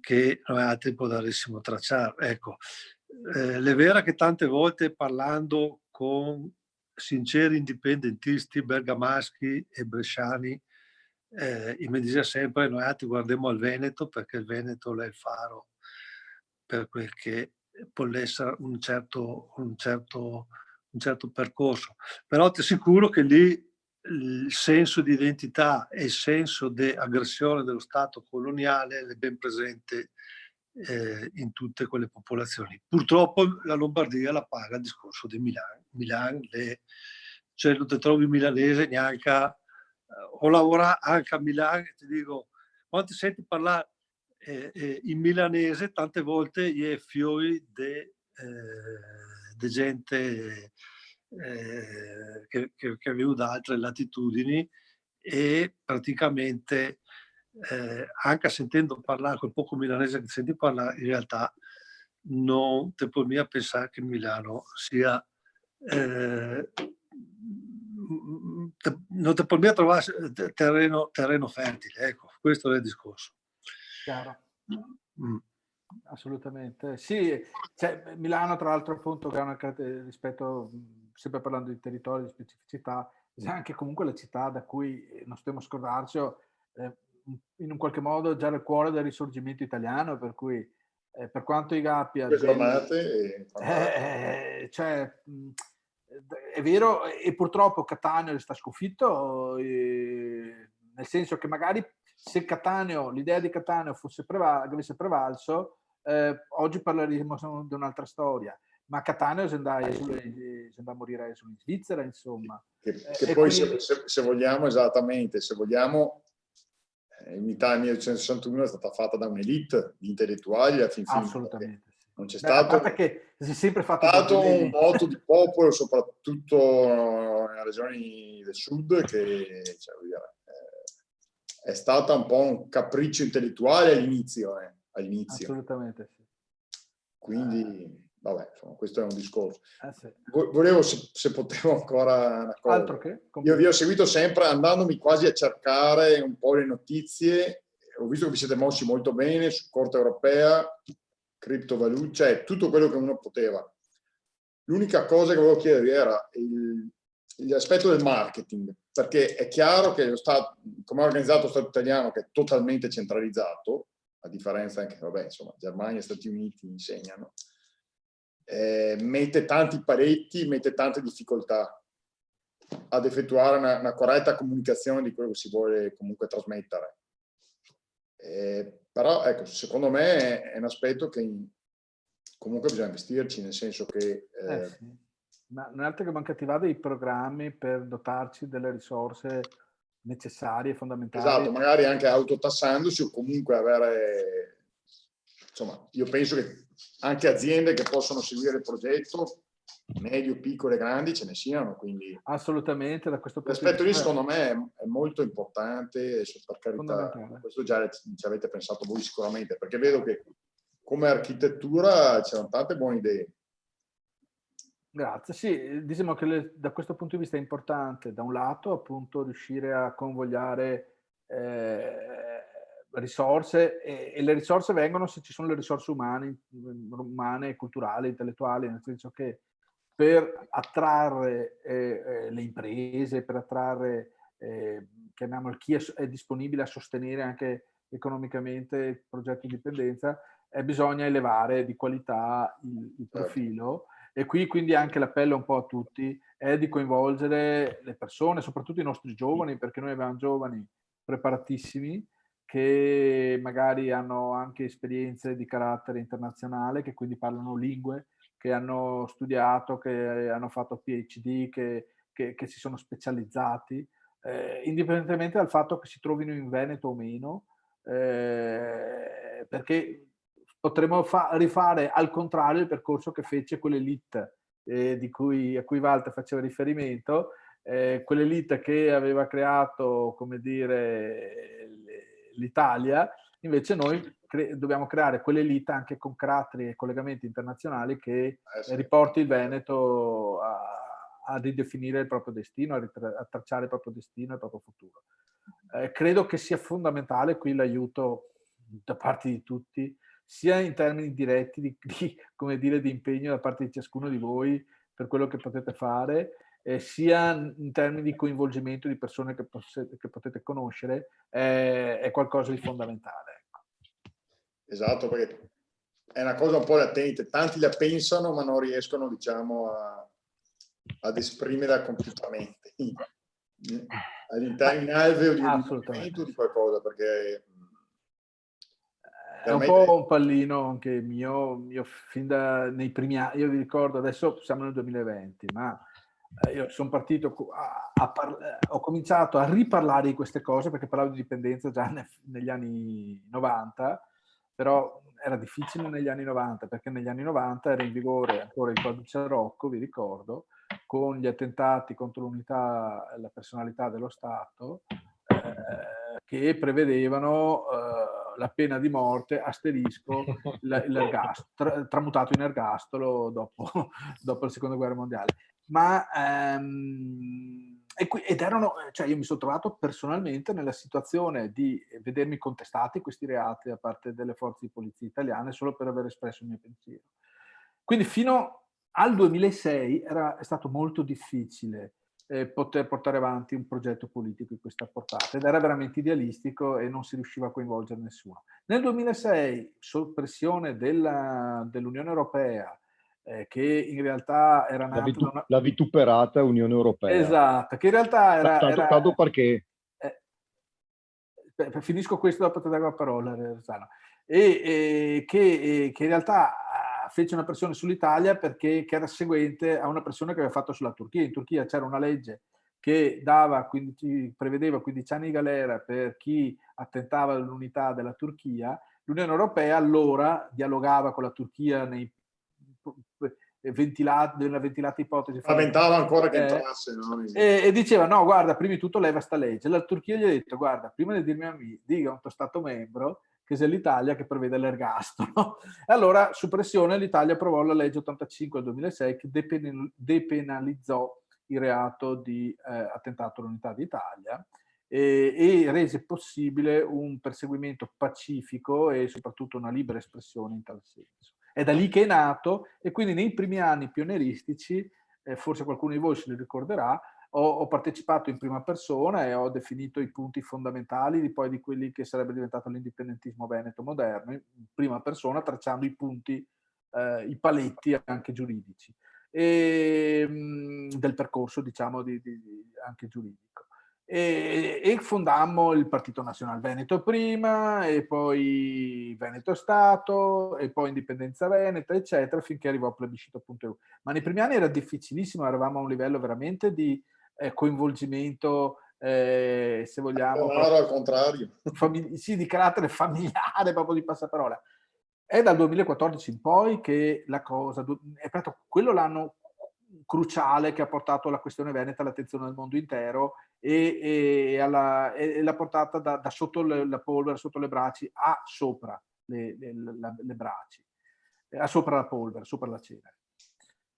che noi altri potremmo tracciare. Ecco, è vero che tante volte parlando con sinceri indipendentisti bergamaschi e bresciani, mi dice sempre noi altri guardiamo al Veneto perché il Veneto è il faro per quel che può essere un certo percorso. Però ti assicuro che lì il senso di identità e il senso di aggressione dello Stato coloniale è ben presente in tutte quelle popolazioni. Purtroppo la Lombardia la paga il discorso di Milano. Cioè non ti trovi milanese neanche o lavora anche a Milano, ti dico, quando ti senti parlare in milanese tante volte gli è fiori di gente che avevo da altre latitudini e praticamente anche sentendo parlare quel poco milanese che senti parlare, in realtà non ti puoi mica pensare che Milano sia non ti puoi mica trovare terreno fertile, ecco, questo è il discorso. Chiaro. Assolutamente. Sì, cioè, Milano tra l'altro appunto che ha una rispetto, sempre parlando di territori, di specificità, è anche comunque la città da cui, non stiamo a scordarci, in un qualche modo già il cuore del risorgimento italiano, per cui per quanto i Gappi cioè, è vero, e purtroppo Cattaneo sta sconfitto, nel senso che magari se Cattaneo, l'idea di Cattaneo avesse prevalso, oggi parleremo di un'altra storia, ma Cattaneo si andava a morire in Svizzera, insomma. Che poi quindi, se vogliamo, esattamente, se vogliamo, in Italia nel 1961 è stata fatta da un'elite di intellettuali alla fin fine. Assolutamente. Non c'è stato, a parte che si è sempre fatto un voto di popolo, soprattutto nelle regioni del sud, che cioè, è stata un po' un capriccio intellettuale all'inizio. Assolutamente sì. Quindi, vabbè, insomma, questo è un discorso. Sì. Volevo, se potevo ancora una cosa. Altro che? Io vi ho seguito sempre andandomi quasi a cercare un po' le notizie. Ho visto che vi siete mossi molto bene su Corte Europea, criptovalute, cioè tutto quello che uno poteva. L'unica cosa che volevo chiedervi era l'aspetto del marketing, perché è chiaro che lo Stato, come è organizzato lo Stato italiano, che è totalmente centralizzato, a differenza anche, vabbè, insomma, Germania e Stati Uniti insegnano, mette tanti paletti, mette tante difficoltà ad effettuare una corretta comunicazione di quello che si vuole comunque trasmettere. Però, ecco, secondo me è un aspetto che comunque bisogna investirci, nel senso che... sì. Ma non è altro che manca attivare dei programmi per dotarci delle risorse necessarie, fondamentali. Esatto, magari anche autotassandosi o comunque avere... Insomma, io penso che anche aziende che possono seguire il progetto, medio, piccole, grandi, ce ne siano, quindi... Assolutamente, da questo punto di vista... L'aspetto lì, secondo me, è molto importante, per carità, questo già ci avete pensato voi sicuramente, perché vedo che come architettura c'erano tante buone idee. Grazie, sì, diciamo che da questo punto di vista è importante, da un lato, appunto, riuscire a convogliare risorse, e le risorse vengono se ci sono le risorse umane, culturali, intellettuali, nel senso che per attrarre le imprese, per attrarre chiamiamolo chi è disponibile a sostenere anche economicamente il progetto di dipendenza, bisogna elevare di qualità il profilo. E qui quindi anche l'appello un po' a tutti è di coinvolgere le persone, soprattutto i nostri giovani, perché noi abbiamo giovani preparatissimi che magari hanno anche esperienze di carattere internazionale, che quindi parlano lingue, che hanno studiato, che hanno fatto PhD, che si sono specializzati, indipendentemente dal fatto che si trovino in Veneto o meno, perché potremmo rifare al contrario il percorso che fece quell'elite a cui Walter faceva riferimento, quell'elite che aveva creato, come dire, l'Italia. Invece noi dobbiamo creare quell'elite anche con caratteri e collegamenti internazionali che riporti il Veneto a ridefinire il proprio destino, a tracciare il proprio destino e il proprio futuro. Credo che sia fondamentale qui l'aiuto da parte di tutti, sia in termini diretti come dire, di impegno da parte di ciascuno di voi per quello che potete fare, sia in termini di coinvolgimento di persone che potete conoscere, è qualcosa di fondamentale. Ecco. Esatto, perché è una cosa un po' latente, tanti la pensano ma non riescono, diciamo, ad esprimere compiutamente all'interno in alveo di un movimento di qualcosa, perché è un po' un pallino anche mio fin nei primi anni. Io vi ricordo, adesso siamo nel 2020, ma io sono partito ho cominciato a riparlare di queste cose perché parlavo di dipendenza già negli anni 90, però era difficile negli anni 90 perché negli anni 90 era in vigore ancora il codice Rocco, vi ricordo, con gli attentati contro l'unità e la personalità dello Stato, che prevedevano la pena di morte, asterisco, tramutato in ergastolo dopo la seconda guerra mondiale. Ma ed erano, cioè io mi sono trovato personalmente nella situazione di vedermi contestati questi reati da parte delle forze di polizia italiane solo per aver espresso il mio pensiero. Quindi fino al 2006 è stato molto difficile poter portare avanti un progetto politico di questa portata ed era veramente idealistico e non si riusciva a coinvolgere nessuno. Nel 2006, sotto pressione dell'Unione Europea, che in realtà era nata la vituperata Unione Europea. Esatto, che in realtà era tanto perché finisco questo, dopo ti do la parola, Rossano. Che in realtà fece una pressione sull'Italia che era seguente a una pressione che aveva fatto sulla Turchia. In Turchia c'era una legge che prevedeva 15 anni di galera per chi attentava all'unità della Turchia. L'Unione Europea allora dialogava con la Turchia nella ventilata ipotesi. Spaventava ancora che entrasse. E diceva, no, guarda, prima di tutto leva sta legge. La Turchia gli ha detto, guarda, prima di dirmi a me, dica a un tuo Stato membro che sia l'Italia che prevede l'ergastolo. E allora, su pressione, l'Italia approvò la legge 85 del 2006 che depenalizzò il reato di attentato all'unità d'Italia e rese possibile un perseguimento pacifico e soprattutto una libera espressione in tal senso. È da lì che è nato e quindi nei primi anni pionieristici, forse qualcuno di voi se li ricorderà, ho partecipato in prima persona e ho definito i punti fondamentali di quelli che sarebbe diventato l'indipendentismo veneto moderno, in prima persona, tracciando i punti, i paletti anche giuridici del percorso, diciamo, anche giuridico. E fondammo il Partito Nazionale Veneto prima, e poi Veneto Stato, e poi Indipendenza Veneta, eccetera, finché arrivò al plebiscito.eu. Ma nei primi anni era difficilissimo, eravamo a un livello veramente di coinvolgimento, se vogliamo, al contrario, sì, di carattere familiare, proprio di passaparola. È dal 2014 in poi che la cosa, è stato quello l'anno cruciale che ha portato la questione veneta all'attenzione del mondo intero e l'ha portata da sotto la polvere, sotto le braci, a sopra le braci, a sopra la polvere, sopra la cenere.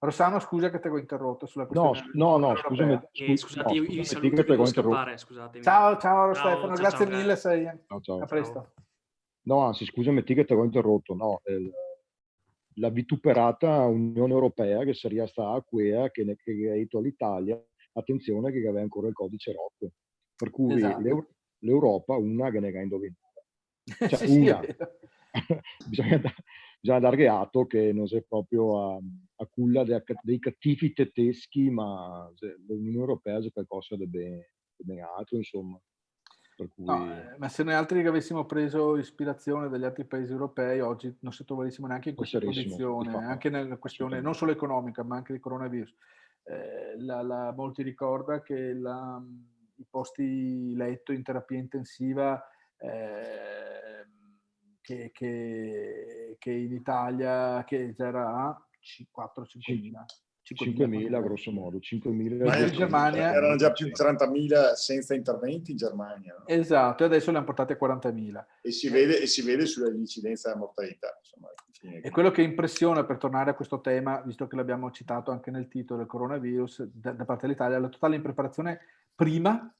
Rossano, scusa che ti ho interrotto sulla questione. No, scusami. Scusate, io vi saluto e devo scappare, scusatemi. Ciao Stefano, grazie mille. Ciao. A presto. No, anzi, scusami, che ti ho interrotto. No, la vituperata Unione Europea che sarebbe stata quella che ha detto all'Italia, attenzione che aveva ancora il codice Rocco. Per cui esatto. L'Europa, una che ne ha indovinato. Cioè, sì, una. bisogna dare atto che non è proprio a culla dei cattivi tedeschi, ma l'Unione Europea è qualcosa di ben altro, insomma. Per cui... No, ma se noi altri che avessimo preso ispirazione dagli altri paesi europei, oggi non si troverissimo neanche in questa condizione, anche nella questione non solo economica, ma anche del coronavirus. Molti ricorda che i posti letto in terapia intensiva che in Italia che era a 4-5 mila. 5.000 grosso modo, 5.000. Ma in Germania erano già più di 30.000 senza interventi in Germania. No? Esatto, e adesso le hanno portate a 40.000. E si vede sull'incidenza della mortalità. Insomma, e quello che impressiona, per tornare a questo tema, visto che l'abbiamo citato anche nel titolo del coronavirus, da parte dell'Italia, la totale impreparazione prima,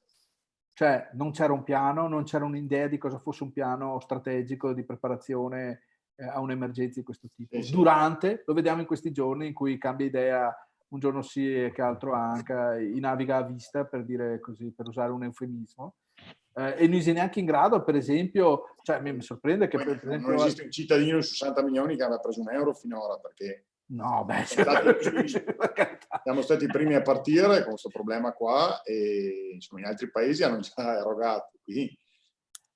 cioè non c'era un piano, non c'era un'idea di cosa fosse un piano strategico di preparazione a un'emergenza di questo tipo. Sì. Durante, lo vediamo in questi giorni in cui cambia idea un giorno sì e che altro anche, i naviga a vista, per dire così, per usare un eufemismo, e non si è neanche in grado, per esempio, cioè mi sorprende che per esempio, non esiste un cittadino su 60 milioni che abbia preso €1 finora, perché no, beh, siamo stati i primi a partire con questo problema qua e insomma in altri paesi hanno già erogato, quindi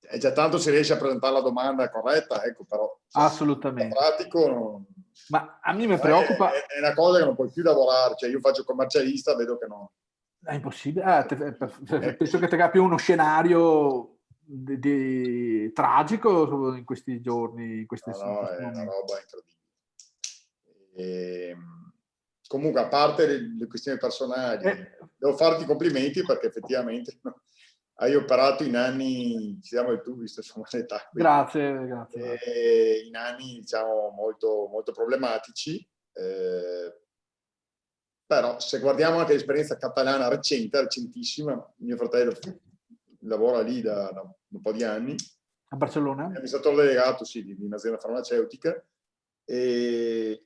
è già tanto si riesce a presentare la domanda corretta, ecco, però assolutamente pratico non... Ma a me mi preoccupa, è una cosa che non puoi più lavorare, cioè io faccio commercialista, vedo che no. È impossibile, penso che te capi uno scenario tragico in questi giorni, in questi è una roba incredibile. Comunque, a parte le questioni personali, devo farti complimenti perché effettivamente hai operato in anni, diciamo tu, visto insomma l'età. Grazie. In anni, diciamo, molto, molto problematici. Però se guardiamo anche l'esperienza catalana recentissima, mio fratello lavora lì da un po' di anni. A Barcellona? È amministratore delegato, sì, di un'azienda farmaceutica e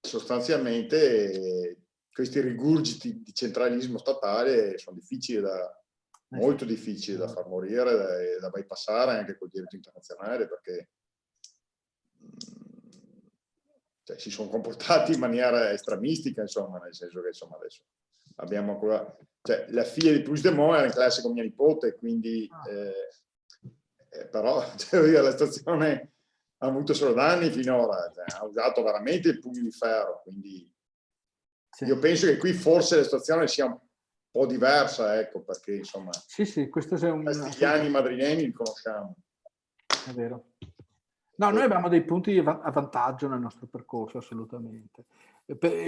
sostanzialmente questi rigurgiti di centralismo statale sono difficili molto difficili da far morire, da bypassare anche col diritto internazionale, perché cioè, si sono comportati in maniera estremistica, insomma, nel senso che insomma adesso abbiamo ancora, cioè la figlia di Puigdemont era in classe con mia nipote, quindi però devo dire, la situazione ha avuto solo danni finora, cioè, ha usato veramente il pugno di ferro, quindi io penso che qui forse la situazione sia un po' diversa, ecco, perché insomma questo è gli anni madrileni li conosciamo. È vero. No, noi abbiamo dei punti a vantaggio nel nostro percorso, assolutamente.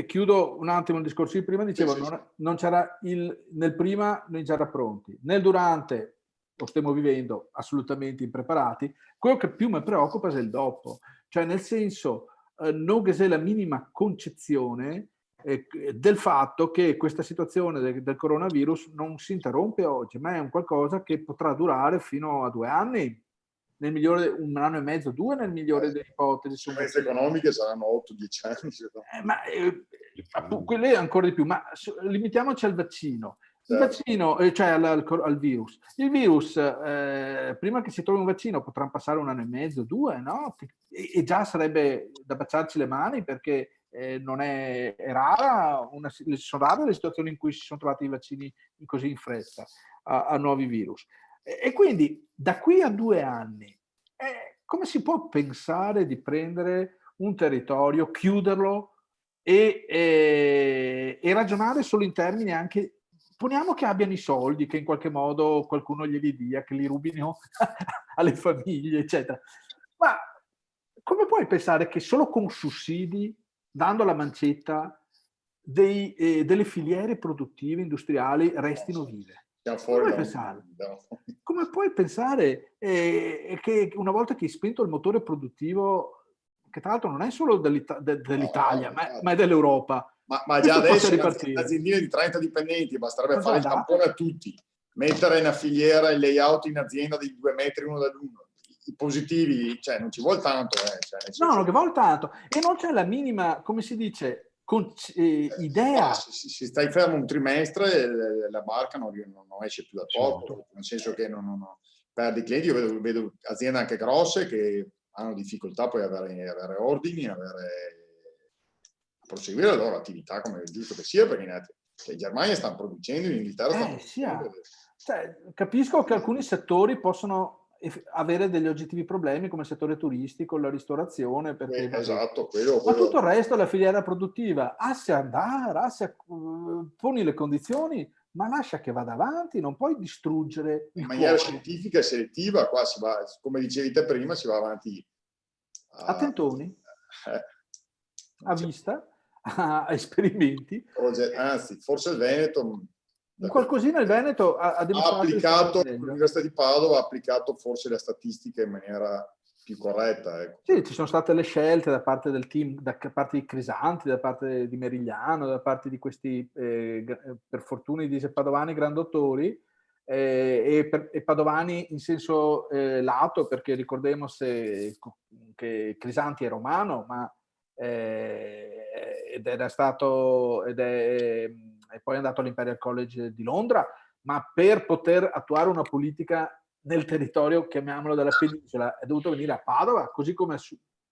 Chiudo un attimo il discorso di prima, dicevo, non c'era nel prima noi già era pronti, nel durante lo stiamo vivendo assolutamente impreparati. Quello che più mi preoccupa è il dopo, cioè nel senso non che sia la minima concezione del fatto che questa situazione del coronavirus non si interrompe oggi, ma è un qualcosa che potrà durare fino a 2 anni, nel migliore 1 anno e mezzo, 2 nel migliore delle ipotesi. Le conseguenze economiche saranno 8-10 anni. Quelle ancora di più, ma limitiamoci al vaccino. Il vaccino, cioè al virus. Il virus, prima che si trovi un vaccino, potrà passare 1 anno e mezzo, 2, no? E già sarebbe da baciarci le mani, perché non è rara, sono rare le situazioni in cui si sono trovati i vaccini così in fretta a nuovi virus. E quindi da qui a 2 anni, come si può pensare di prendere un territorio, chiuderlo e ragionare solo in termini anche, poniamo che abbiano i soldi, che in qualche modo qualcuno glieli dia, che li rubino alle famiglie, eccetera. Ma come puoi pensare che solo con sussidi, dando la mancetta, delle filiere produttive, industriali, restino vive? Come puoi pensare che una volta che hai spento il motore produttivo, che tra l'altro non è solo dell'Italia, ma è dell'Europa, ma già adesso un'aziendina di 30 dipendenti basterebbe fare il tampone a tutti, mettere una filiera, il layout in azienda di 2 metri uno dall'uno, i positivi, cioè non ci vuole tanto. No, non che vuole tanto, e non c'è la minima, come si dice, idea. Si stai fermo un trimestre, la barca non esce più dal porto, nel senso che non perdi clienti. Io vedo aziende anche grosse che hanno difficoltà poi a avere ordini, a proseguire la loro attività come è giusto che sia, perché in Germania stanno producendo, in Inghilterra stanno producendo. Cioè, capisco che alcuni settori possono avere degli oggettivi problemi, come il settore turistico, la ristorazione, perché esatto, ma tutto il resto, la filiera produttiva, poni le condizioni, ma lascia che vada avanti, non puoi distruggere in maniera scientifica e selettiva. Qua si va, come dicevi te prima, si va avanti a tentoni, a vista, a esperimenti. Anzi, forse il Veneto, qualcosina il Veneto ha applicato, l'Università di Padova ha applicato forse le statistiche in maniera più corretta. Ecco. Sì, ci sono state le scelte da parte del team, da parte di Crisanti, da parte di Merigliano, da parte di questi, per fortuna, dice Padovani, grandottori, e Padovani in senso lato, perché ricordiamo che Crisanti è romano, ma e poi è andato all'Imperial College di Londra, ma per poter attuare una politica nel territorio, chiamiamolo, della penisola, è dovuto venire a Padova, così come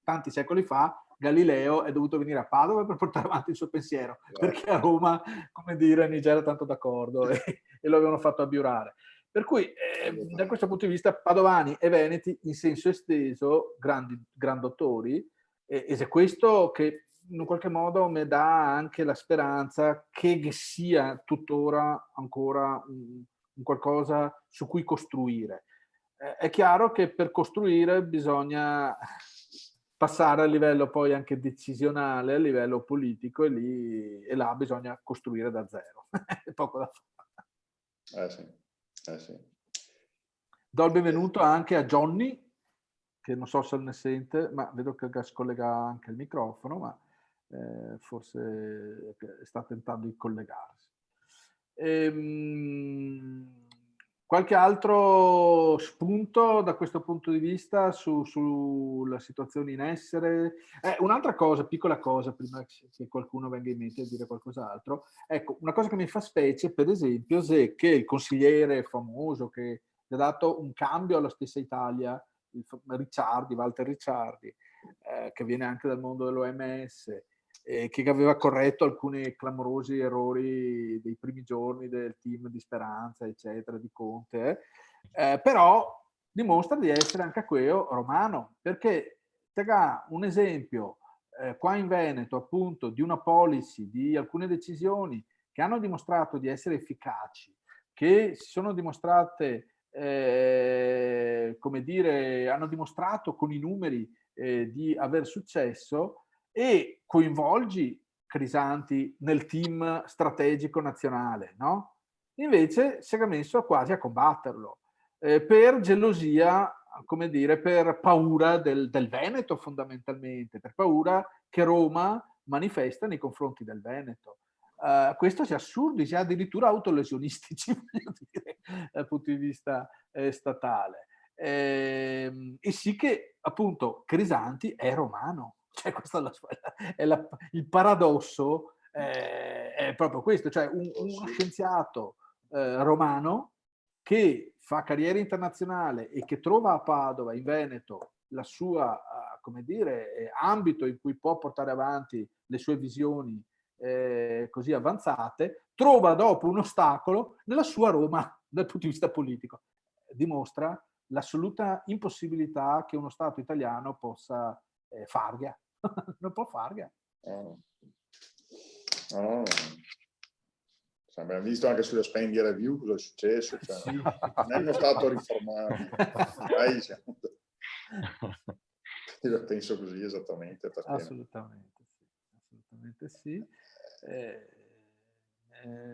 tanti secoli fa Galileo è dovuto venire a Padova per portare avanti il suo pensiero, perché a Roma, come dire, non c'era tanto d'accordo e lo avevano fatto abiurare. Per cui, da questo punto di vista, padovani e veneti in senso esteso, grandottori, ed è questo che in un qualche modo mi dà anche la speranza che sia tuttora ancora un qualcosa su cui costruire. È chiaro che per costruire bisogna passare a livello poi anche decisionale, a livello politico, e là bisogna costruire da zero. È poco da fare. Sì. Do il benvenuto anche a Johnny, che non so se ne sente, ma vedo che scollega anche il microfono, ma forse sta tentando di collegarsi. Qualche altro spunto da questo punto di vista sulla situazione in essere? Un'altra cosa, piccola cosa, prima che qualcuno venga in mente a dire qualcos'altro. Ecco, una cosa che mi fa specie, per esempio, è che il consigliere famoso che ha dato un cambio alla stessa Italia, Walter Ricciardi, che viene anche dal mondo dell'OMS, che aveva corretto alcuni clamorosi errori dei primi giorni del team di Speranza, eccetera, di Conte, però dimostra di essere anche quello romano, perché ha un esempio qua in Veneto, appunto, di una policy, di alcune decisioni che hanno dimostrato di essere efficaci, che si sono dimostrate, come dire, hanno dimostrato con i numeri di aver successo, e coinvolgi Crisanti nel team strategico nazionale, no? Invece si è messo quasi a combatterlo per gelosia, come dire, per paura del Veneto fondamentalmente, per paura che Roma manifesta nei confronti del Veneto. Questo è assurdo, è addirittura autolesionistici, voglio dire, dal punto di vista statale. E sì che appunto Crisanti è romano. Cioè, questo è il paradosso, è proprio questo, cioè uno scienziato romano che fa carriera internazionale e che trova a Padova, in Veneto, la sua, come dire, ambito in cui può portare avanti le sue visioni così avanzate, trova dopo un ostacolo nella sua Roma dal punto di vista politico. Dimostra l'assoluta impossibilità che uno Stato italiano possa farga. Non può farga. Abbiamo visto anche sulla Spendi Review cosa è successo, cioè, sì. Non è uno Stato riformato. Io penso così esattamente. Assolutamente sì.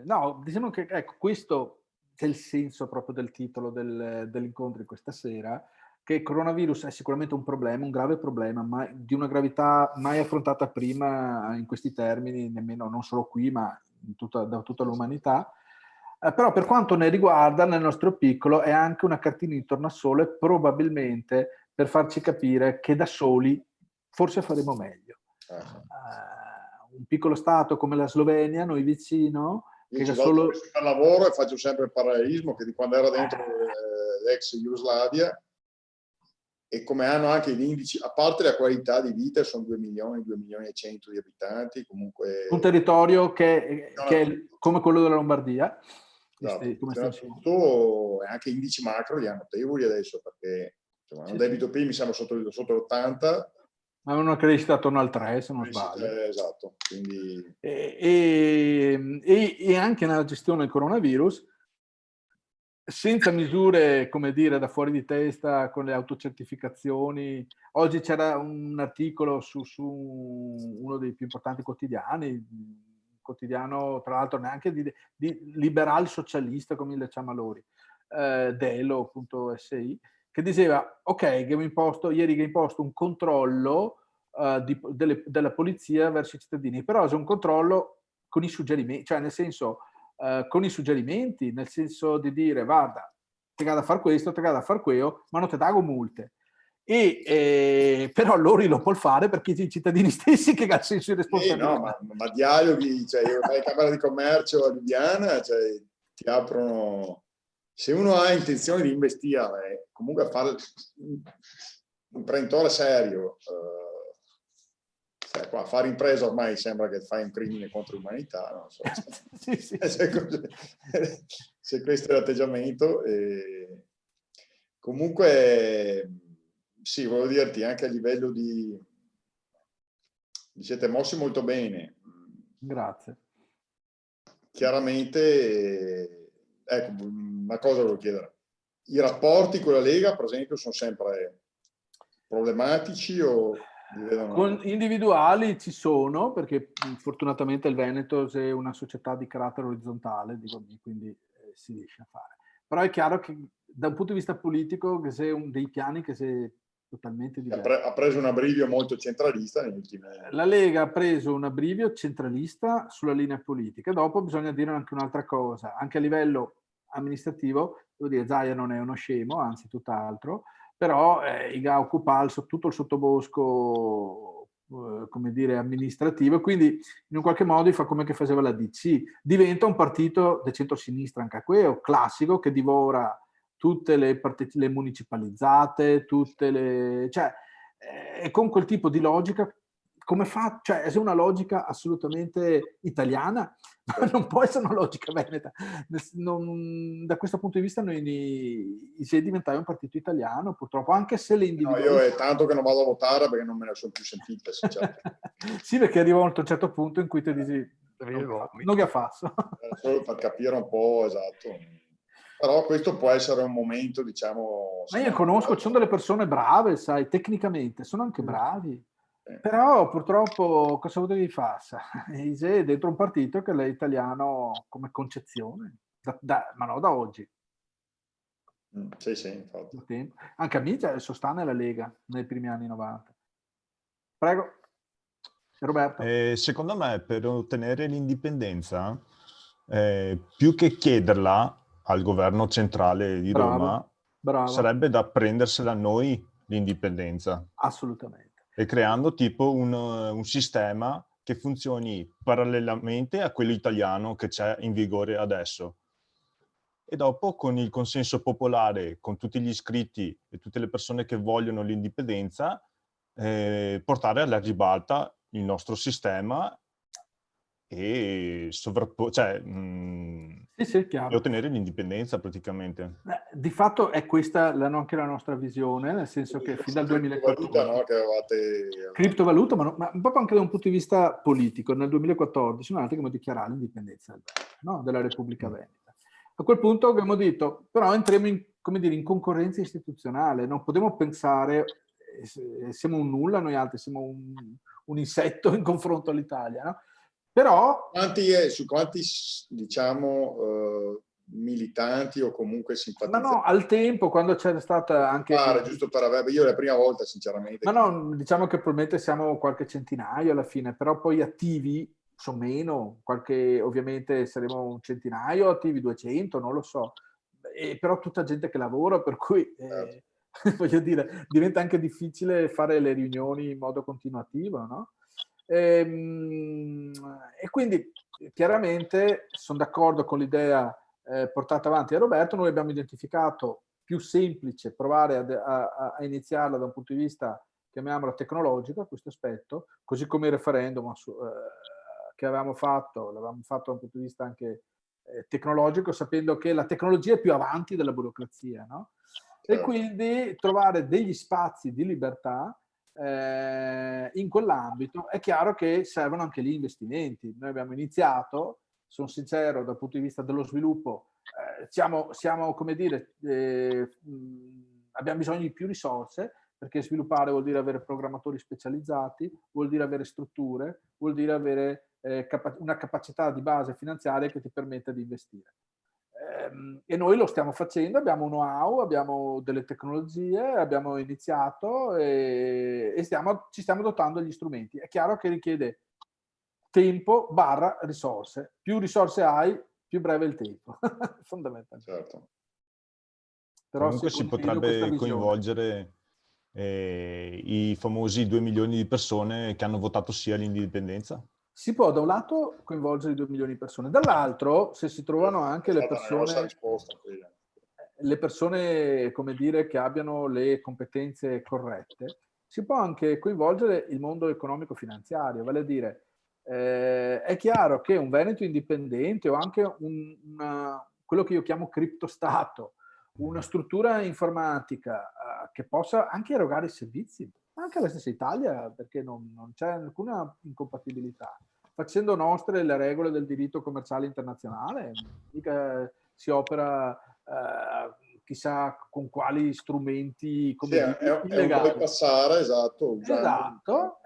No, diciamo che ecco, questo è il senso proprio del titolo dell'incontro di questa sera, che il coronavirus è sicuramente un problema, un grave problema, ma di una gravità mai affrontata prima in questi termini, nemmeno non solo qui, ma da tutta l'umanità. Però per quanto ne riguarda, nel nostro piccolo, è anche una cartina di tornasole, probabilmente per farci capire che da soli forse faremo meglio. Un piccolo Stato come la Slovenia, noi vicino, io che solo al lavoro e faccio sempre il parallelismo che di quando era dentro l'ex Jugoslavia, e come hanno anche gli indici, a parte la qualità di vita, sono 2 milioni e 100 di abitanti, comunque... Un territorio che è come quello della Lombardia. Esatto. Tutto, e anche indici macro li hanno notevoli adesso, perché insomma, un debito PIL mi sembra sotto l'80. Ma una crescita attorno al 3, se non sbaglio. Esatto. Quindi... E anche nella gestione del coronavirus, senza misure, come dire, da fuori di testa, con le autocertificazioni. Oggi c'era un articolo su uno dei più importanti quotidiani, quotidiano tra l'altro neanche di liberal socialista, come le chiama Malori, Delo.si, che diceva, ok, che ieri ho imposto un controllo della polizia verso i cittadini, però è un controllo con i suggerimenti, cioè nel senso, con i suggerimenti, nel senso di dire, guarda, te da fare questo, te da fare quello, ma non te dago multe. Però loro lo può fare perché i cittadini stessi che hanno senso di responsabilità. No, ma dialoghi, cioè io fai Camera di Commercio a Lubiana, cioè, ti aprono... Se uno ha intenzione di investire, comunque a fare un imprenditore serio, qua, fare impresa ormai sembra che fai un crimine contro l'umanità, non so. Sì. Se questo è l'atteggiamento. Comunque, sì, volevo dirti, anche a livello di... Vi siete mossi molto bene. Grazie. Chiaramente, ecco, una cosa volevo chiedere. I rapporti con la Lega, per esempio, sono sempre problematici o... Con individuali ci sono, perché fortunatamente il Veneto è una società di carattere orizzontale, quindi si riesce a fare. Però è chiaro che da un punto di vista politico che sei dei piani che sei totalmente diversi. Ha preso un abbrivio molto centralista negli ultimi anni. La Lega ha preso un abbrivio centralista sulla linea politica. Dopo bisogna dire anche un'altra cosa, anche a livello amministrativo, devo dire, Zaia non è uno scemo, anzi tutt'altro, però Iga occupa tutto il sottobosco, come dire, amministrativo, quindi in un qualche modo fa come che faceva la DC. Diventa un partito di centrosinistra anche quello, classico, che divora tutte le partite, le municipalizzate, tutte le... cioè, con quel tipo di logica, come fa? Cioè, è una logica assolutamente italiana, ma non può essere una logica veneta. Da questo punto di vista noi si è diventato un partito italiano, purtroppo, anche se le individuali... No, io è tanto che non vado a votare perché non me ne sono più sentite. Sì, perché arriva a un certo punto in cui ti dici, non che faccio. Solo per capire un po', esatto. Però questo può essere un momento, diciamo... Ma io conosco, ci sono delle persone brave, sai, tecnicamente, sono anche bravi. Però purtroppo cosa potevi fare? Sei dentro un partito che è italiano come concezione, ma no da oggi. Sì, infatti. Anche a me adesso sta nella Lega nei primi anni 90. Prego, Roberto. Secondo me per ottenere l'indipendenza, più che chiederla al governo centrale di Roma, sarebbe da prendersela noi l'indipendenza. Assolutamente. E creando tipo un sistema che funzioni parallelamente a quello italiano che c'è in vigore adesso. E dopo, con il consenso popolare, con tutti gli iscritti e tutte le persone che vogliono l'indipendenza, portare alla ribalta il nostro sistema e e ottenere l'indipendenza praticamente. Di fatto è questa anche la nostra visione, nel senso che fin dal 2014... No, che avevate... Criptovaluta, ma proprio anche da un punto di vista politico, nel 2014 noi abbiamo dichiarato l'indipendenza della Repubblica Veneta. A quel punto abbiamo detto, però entriamo in concorrenza istituzionale, non possiamo pensare, siamo un nulla noi altri, siamo un insetto in confronto all'Italia, no? Però... Su quanti diciamo, militanti o comunque simpatizzanti? Ma no, al tempo, quando c'era stata anche... giusto per avere... Io la prima volta, sinceramente... Ma no, diciamo che probabilmente siamo qualche centinaio alla fine, però poi attivi sono meno, ovviamente saremo un centinaio, attivi 200, non lo so. Però tutta gente che lavora, per cui... voglio dire, diventa anche difficile fare le riunioni in modo continuativo, no? E quindi chiaramente sono d'accordo con l'idea portata avanti da Roberto. Noi abbiamo identificato più semplice provare a iniziarla da un punto di vista, chiamiamolo tecnologico, questo aspetto, così come il referendum che l'avevamo fatto da un punto di vista anche tecnologico, sapendo che la tecnologia è più avanti della burocrazia, no? E quindi trovare degli spazi di libertà in quell'ambito. È chiaro che servono anche lì investimenti. Noi abbiamo iniziato, sono sincero, dal punto di vista dello sviluppo, siamo come dire, abbiamo bisogno di più risorse, perché sviluppare vuol dire avere programmatori specializzati, vuol dire avere strutture, vuol dire avere una capacità di base finanziaria che ti permetta di investire. E noi lo stiamo facendo, abbiamo un know-how, abbiamo delle tecnologie, abbiamo iniziato e ci stiamo dotando degli strumenti. È chiaro che richiede tempo / risorse. Più risorse hai, più breve il tempo, fondamentalmente. Certo. Però comunque si potrebbe coinvolgere i famosi 2 milioni di persone che hanno votato sì all'indipendenza? Si può da un lato coinvolgere 2 milioni di persone, dall'altro se si trovano anche le persone, come dire, che abbiano le competenze corrette, si può anche coinvolgere il mondo economico-finanziario, vale a dire è chiaro che un Veneto indipendente o anche quello che io chiamo criptostato, una struttura informatica che possa anche erogare servizi, anche la stessa Italia, perché non c'è alcuna incompatibilità. Facendo nostre le regole del diritto commerciale internazionale, mica si opera chissà con quali strumenti come è un bel passare, esatto. Esatto.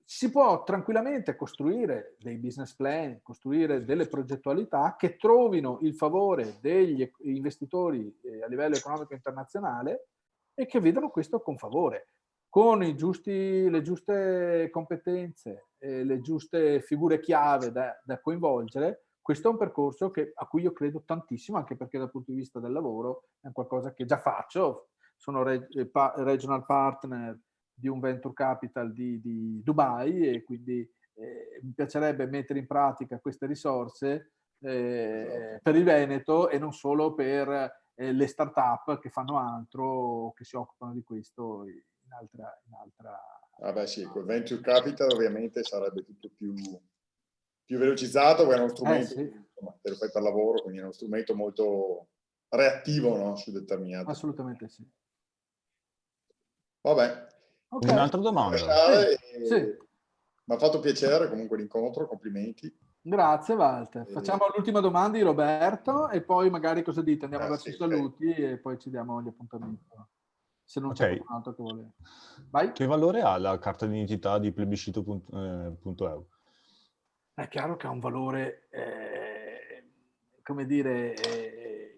Si può tranquillamente costruire dei business plan, costruire delle progettualità che trovino il favore degli investitori a livello economico internazionale e che vedano questo con favore, con le giuste competenze, le giuste figure chiave da coinvolgere. Questo è un percorso a cui io credo tantissimo, anche perché dal punto di vista del lavoro è qualcosa che già faccio. Sono regional partner di un venture capital di Dubai e quindi mi piacerebbe mettere in pratica queste risorse per il Veneto e non solo per le start-up che fanno altro, che si occupano di questo in altra... Vabbè sì, col venture capital ovviamente sarebbe tutto più velocizzato, perché è uno strumento, insomma, te lo fai per lavoro, quindi è uno strumento molto reattivo, no? Su determinati. Assolutamente sì. Vabbè. Okay. Un'altra domanda. Sì. Mi ha fatto piacere comunque l'incontro, complimenti. Grazie Walter. Facciamo l'ultima domanda di Roberto e poi magari cosa dite? Andiamo verso i saluti e poi ci diamo gli appuntamenti. Se non c'è qualcun altro che vuole. Vai. Che valore ha la carta d'identità di plebiscito.eu? È chiaro che ha un valore, come dire,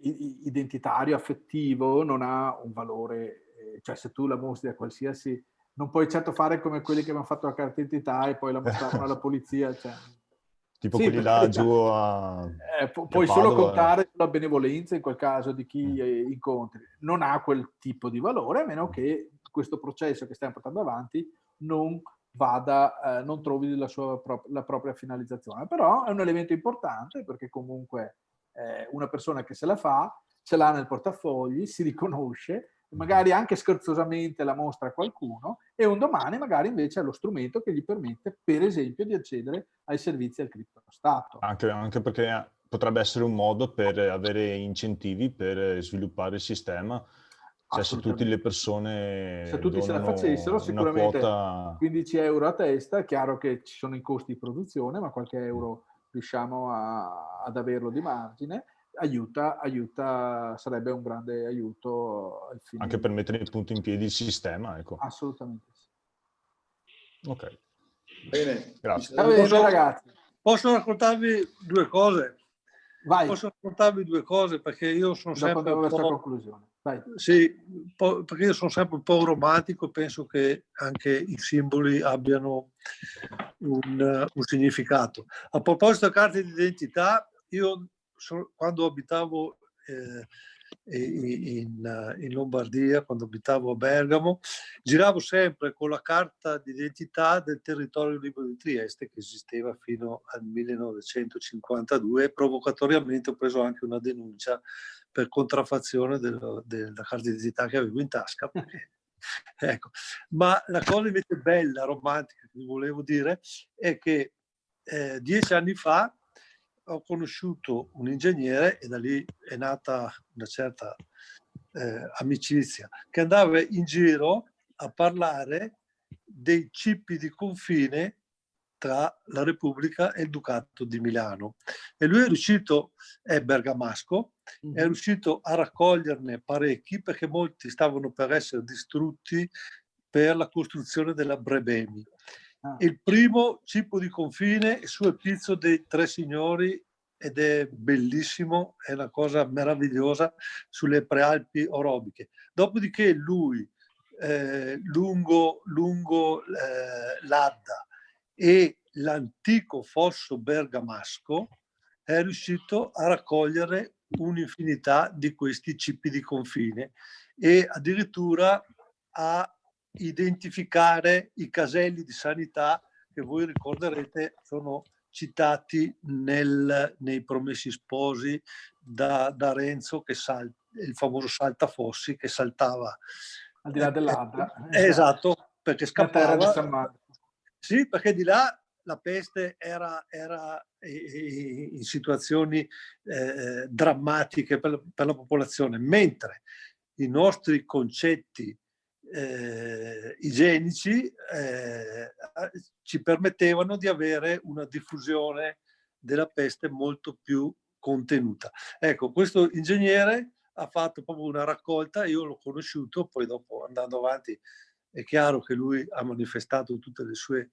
identitario, affettivo, non ha un valore, cioè se tu la mostri a qualsiasi, non puoi certo fare come quelli che hanno fatto la carta d'identità e poi la mostravano alla polizia. Cioè. Tipo quelli là giù a... puoi solo contare sulla benevolenza in quel caso di chi incontri. Non ha quel tipo di valore, a meno che questo processo che stiamo portando avanti non trovi la propria finalizzazione. Però è un elemento importante perché comunque una persona che se la fa, ce l'ha nel portafogli, si riconosce, magari anche scherzosamente la mostra a qualcuno e un domani magari invece è lo strumento che gli permette, per esempio, di accedere ai servizi al criptostato. Anche perché potrebbe essere un modo per avere incentivi per sviluppare il sistema. Cioè, se tutte le persone se la facessero, sicuramente quota... 15 euro a testa, è chiaro che ci sono i costi di produzione, ma qualche euro riusciamo ad averlo di margine, sarebbe un grande aiuto al fine anche per mettere in punto in piedi il sistema, ecco. Assolutamente sì. Ok. Bene, grazie. Ragazzi. Posso raccontarvi due cose? Vai. Posso raccontarvi due cose perché io sono sempre un po'... conclusione. Vai. Sì, perché io sono sempre un po' romantico, penso che anche i simboli abbiano un significato. A proposito di carte d'identità, io quando abitavo in Lombardia, quando abitavo a Bergamo, giravo sempre con la carta d'identità del territorio libero di Trieste, che esisteva fino al 1952, e provocatoriamente ho preso anche una denuncia per contraffazione della carta d'identità che avevo in tasca. Perché, ecco. Ma la cosa invece bella, romantica, che vi volevo dire, è che 10 anni fa ho conosciuto un ingegnere, e da lì è nata una certa amicizia, che andava in giro a parlare dei cippi di confine tra la Repubblica e il Ducato di Milano. E lui è riuscito, è bergamasco, è riuscito a raccoglierne parecchi, perché molti stavano per essere distrutti per la costruzione della Brebemi. Il primo cippo di confine è su Epizzo dei Tre Signori, ed è bellissimo, è una cosa meravigliosa, sulle prealpi orobiche. Dopodiché lui, lungo l'Adda e l'antico fosso bergamasco, è riuscito a raccogliere un'infinità di questi cippi di confine e addirittura a identificare i caselli di sanità che voi ricorderete sono citati nei Promessi Sposi da Renzo, che il famoso saltafossi che saltava al di là dell'Adda. Esatto, perché scappava. Sì, perché di là la peste era in situazioni drammatiche per la popolazione, mentre i nostri concetti igienici ci permettevano di avere una diffusione della peste molto più contenuta. Ecco, questo ingegnere ha fatto proprio una raccolta, io l'ho conosciuto, poi dopo andando avanti è chiaro che lui ha manifestato tutte le sue